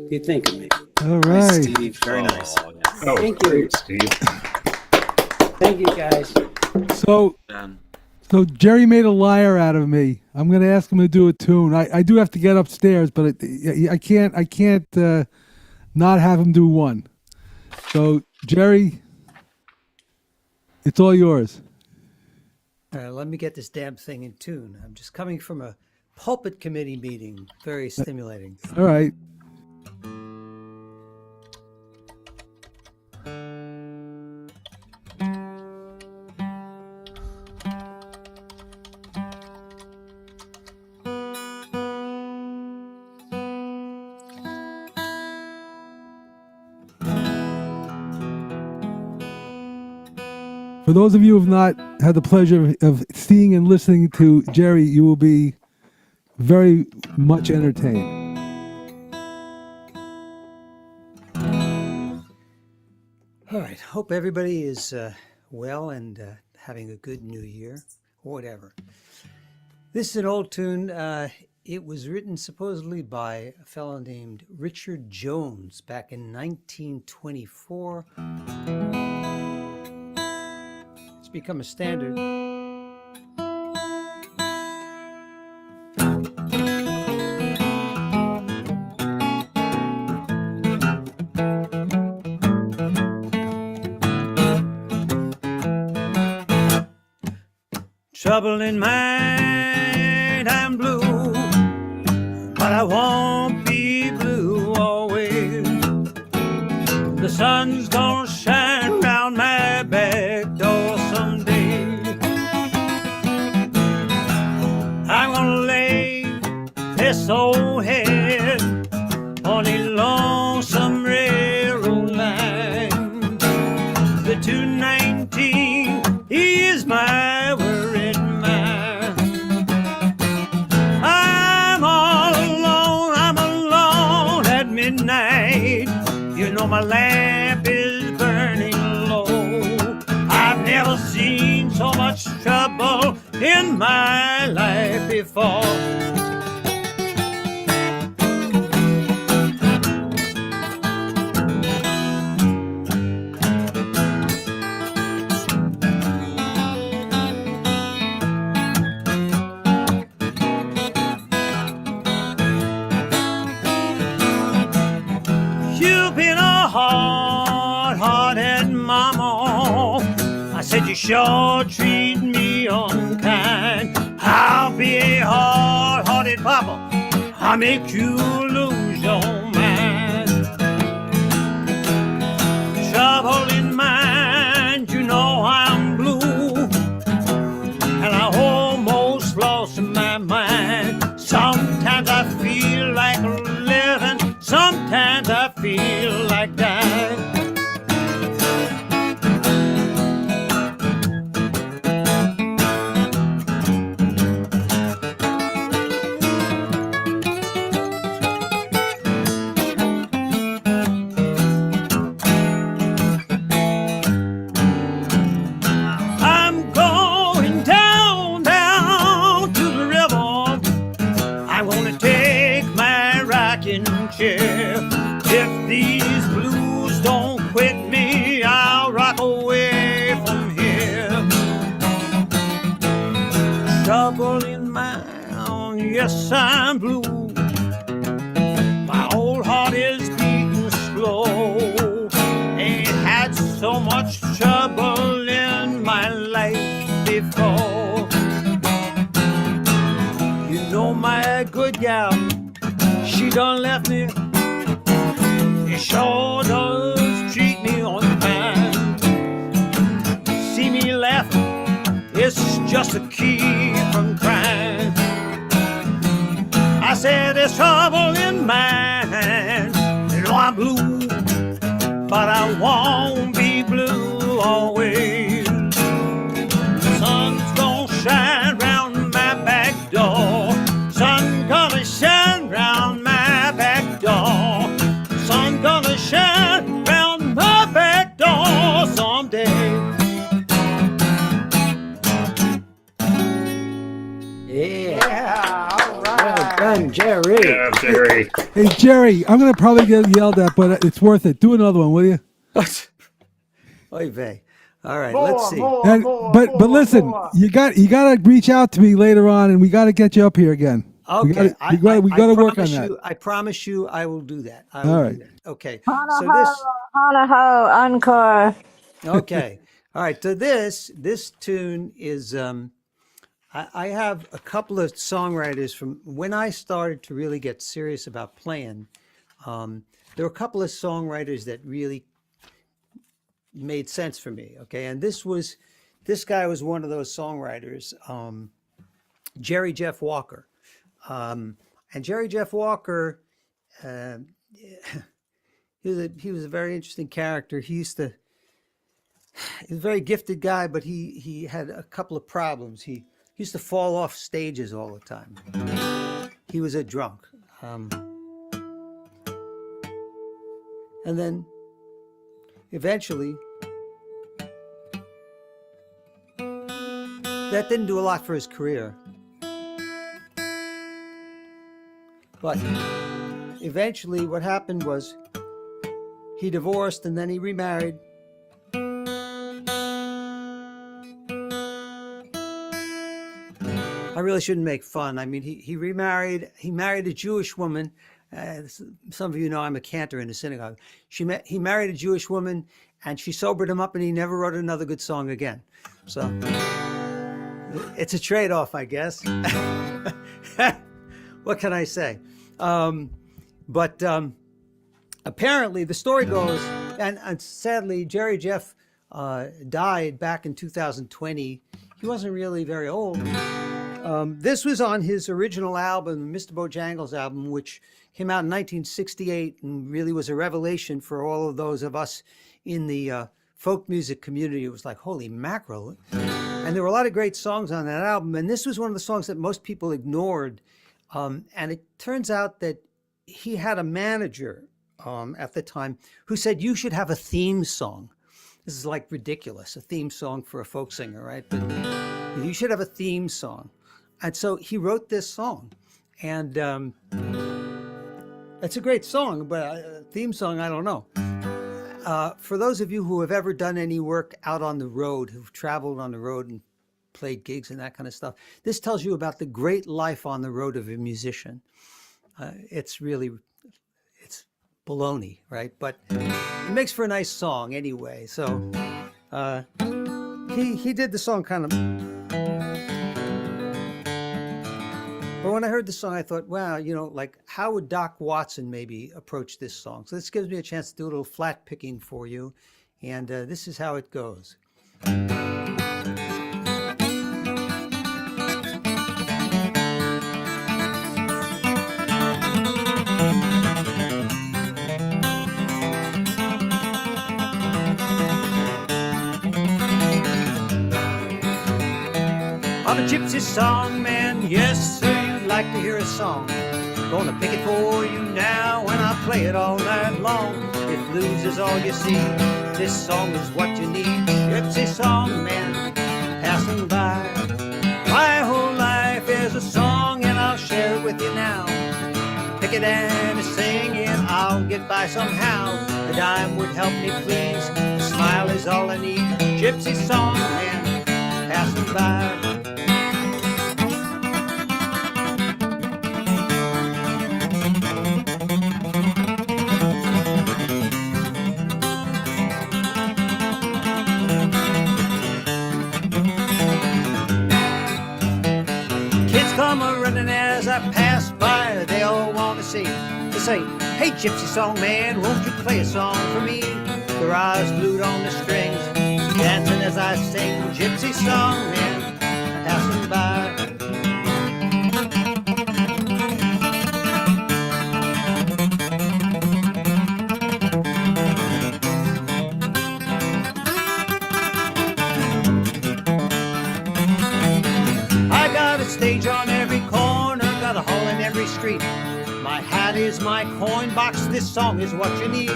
If you think of me. All right. Steve, very nice. Oh, Thank you. great, Steve. Thank you, guys. So Jerry made a liar out of me. I'm going to ask him to do a tune. I do have to get upstairs, but I can't not have him do one. So Jerry, it's all yours. All right, let me get this damn thing in tune. I'm just coming from a pulpit committee meeting. Very stimulating. All right. For those of you who have not had the pleasure of seeing and listening to Jerry, you will be very much entertained. All right, hope everybody is well and having a good new year, or whatever. This is an old tune. It was written supposedly by a fellow named Richard Jones back in 1924. It's become a standard. Trouble in mind, I'm blue, but I won't be blue always. The sun's gonna shine round my back door someday. I'm gonna lay this old head on a lonesome railroad line. The 219 is my worried mind. I'm all alone at midnight. You know my lamp is burning low. I've never seen so much trouble in my life before. You've been a hard-hearted mama. I said you sure treat me unkind. I'll be a hard-hearted papa. I'll make you lose your mind. Trouble in mind, you know I'm blue, like that. I'm going down, down to the river. I'm gonna take my rocking chair. If these blues don't quit me, I'll rock away from here. Trouble in mind, yes, I'm blue. My old heart is beating slow. Ain't had so much trouble in my life before. You know my good gal, she done left me. It sure does treat me unkind. See me laughing, it's just to keep from crying. I said there's trouble in mine. You know I'm blue, but I won't be blue always. The sun's gonna shine round my back door. Sun gonna shine round my back door. Sun gonna shine round my back door someday. Yeah, all right. Well done, Jerry. Yeah, Jerry. Hey, Jerry, I'm going to probably get yelled at, but it's worth it. Do another one, will you? Oy vey. All right, More, let's see. more. And, but listen, you got to reach out to me later on, and we got to get you up here again. Okay, we got to work on promise that. I promise you, I will do that. I All will right. do that. Okay. Hana So ho, this. hana ho, encore. Okay. All right. So this tune is. I have a couple of songwriters from when I started to really get serious about playing. There were a couple of songwriters that really made sense for me. Okay, and this guy was one of those songwriters, Jerry Jeff Walker. And Jerry Jeff Walker, he was a very interesting character. He was a very gifted guy, but he had a couple of problems. He used to fall off stages all the time. He was a drunk. And then eventually, that didn't do a lot for his career. But eventually what happened was he divorced and then he remarried. I really shouldn't make fun. I mean, he remarried. He married a Jewish woman. Some of you know I'm a cantor in the synagogue. He married a Jewish woman, and she sobered him up, and he never wrote another good song again. So it's a trade-off, I guess. What can I say? But apparently, the story goes, and sadly, Jerry Jeff died back in 2020. He wasn't really very old. This was on his original album, Mr. Bojangles' album, which came out in 1968 and really was a revelation for all of those of us in the folk music community. It was like, holy mackerel. And there were a lot of great songs on that album. And this was one of the songs that most people ignored. And it turns out that he had a manager at the time who said, you should have a theme song. This is like ridiculous, a theme song for a folk singer, right? But you should have a theme song. And so he wrote this song. And it's a great song, but a theme song, I don't know. For those of you who have ever done any work out on the road, who've traveled on the road and played gigs and that kind of stuff, this tells you about the great life on the road of a musician. It's baloney, right? But it makes for a nice song anyway. So he did the song kind of. But when I heard the song, I thought, wow, like how would Doc Watson maybe approach this song? So this gives me a chance to do a little flat picking for you. And this is how it goes. I'm a gypsy song man, yes sir, you'd like to hear a song. Gonna pick it for you now and I'll play it all night long. If blues is all you see, this song is what you need. Gypsy song man, passing by. My whole life is a song and I'll share it with you now. Pick it and sing it, I'll get by somehow. A dime would help me please, a smile is all I need. Gypsy song man, passing by. Come a-running as I pass by, they all want to see. They say, hey gypsy song man, won't you play a song for me? Their eyes glued on the strings, dancing as I sing. Gypsy song man, passing by. I got a stage on every corner, got a hall in every street. My hat is my coin box, this song is what you need.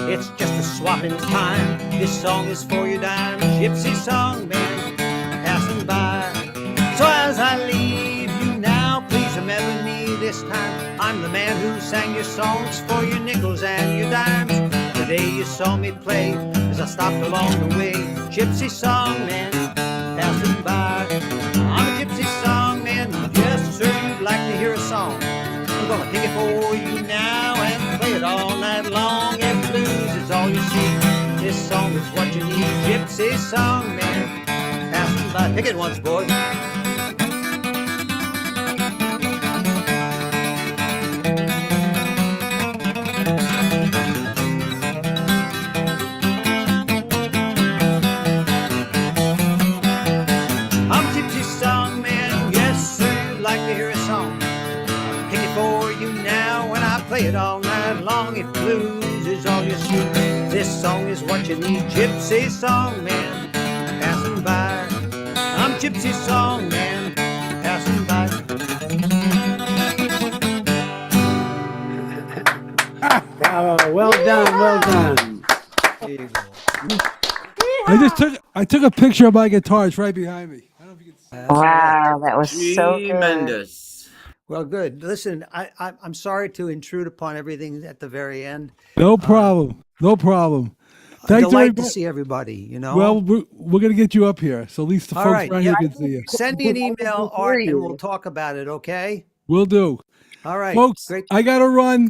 It's just a swapping time, this song is for your dime. Gypsy song man, passing by. So as I leave you now, please remember me this time. I'm the man who sang your songs for your nickels and your dimes. The day you saw me play, as I stopped along the way. Gypsy song man, passing by. I'm a gypsy song man, yes sir, you'd like to hear a song. I'm gonna pick it for you now and play it all night long. If blues is all you see, this song is what you need. Gypsy song man, passing by. Pick it once, boy. I'm gypsy song man, yes sir, you'd like to hear a song. I'll pick it for you now and I play it all night long. If blues is all you see, this song is what you need. Gypsy song man, passing by. I'm gypsy song man, passing by. Bravo, well done, well done. I took a picture of my guitar. It's right behind me. I don't know if you can see. Wow, that was so good. Tremendous. Well, good. Listen, I'm sorry to intrude upon everything at the very end. No problem. No problem. Thanks Thanks, delight to everybody. see everybody, you know. Well, we're going to get you up here, so at least the All folks right. around here can see you. Send me an email, Art, and we'll talk about it, okay? We'll do. All right. Folks, Great. I got to run.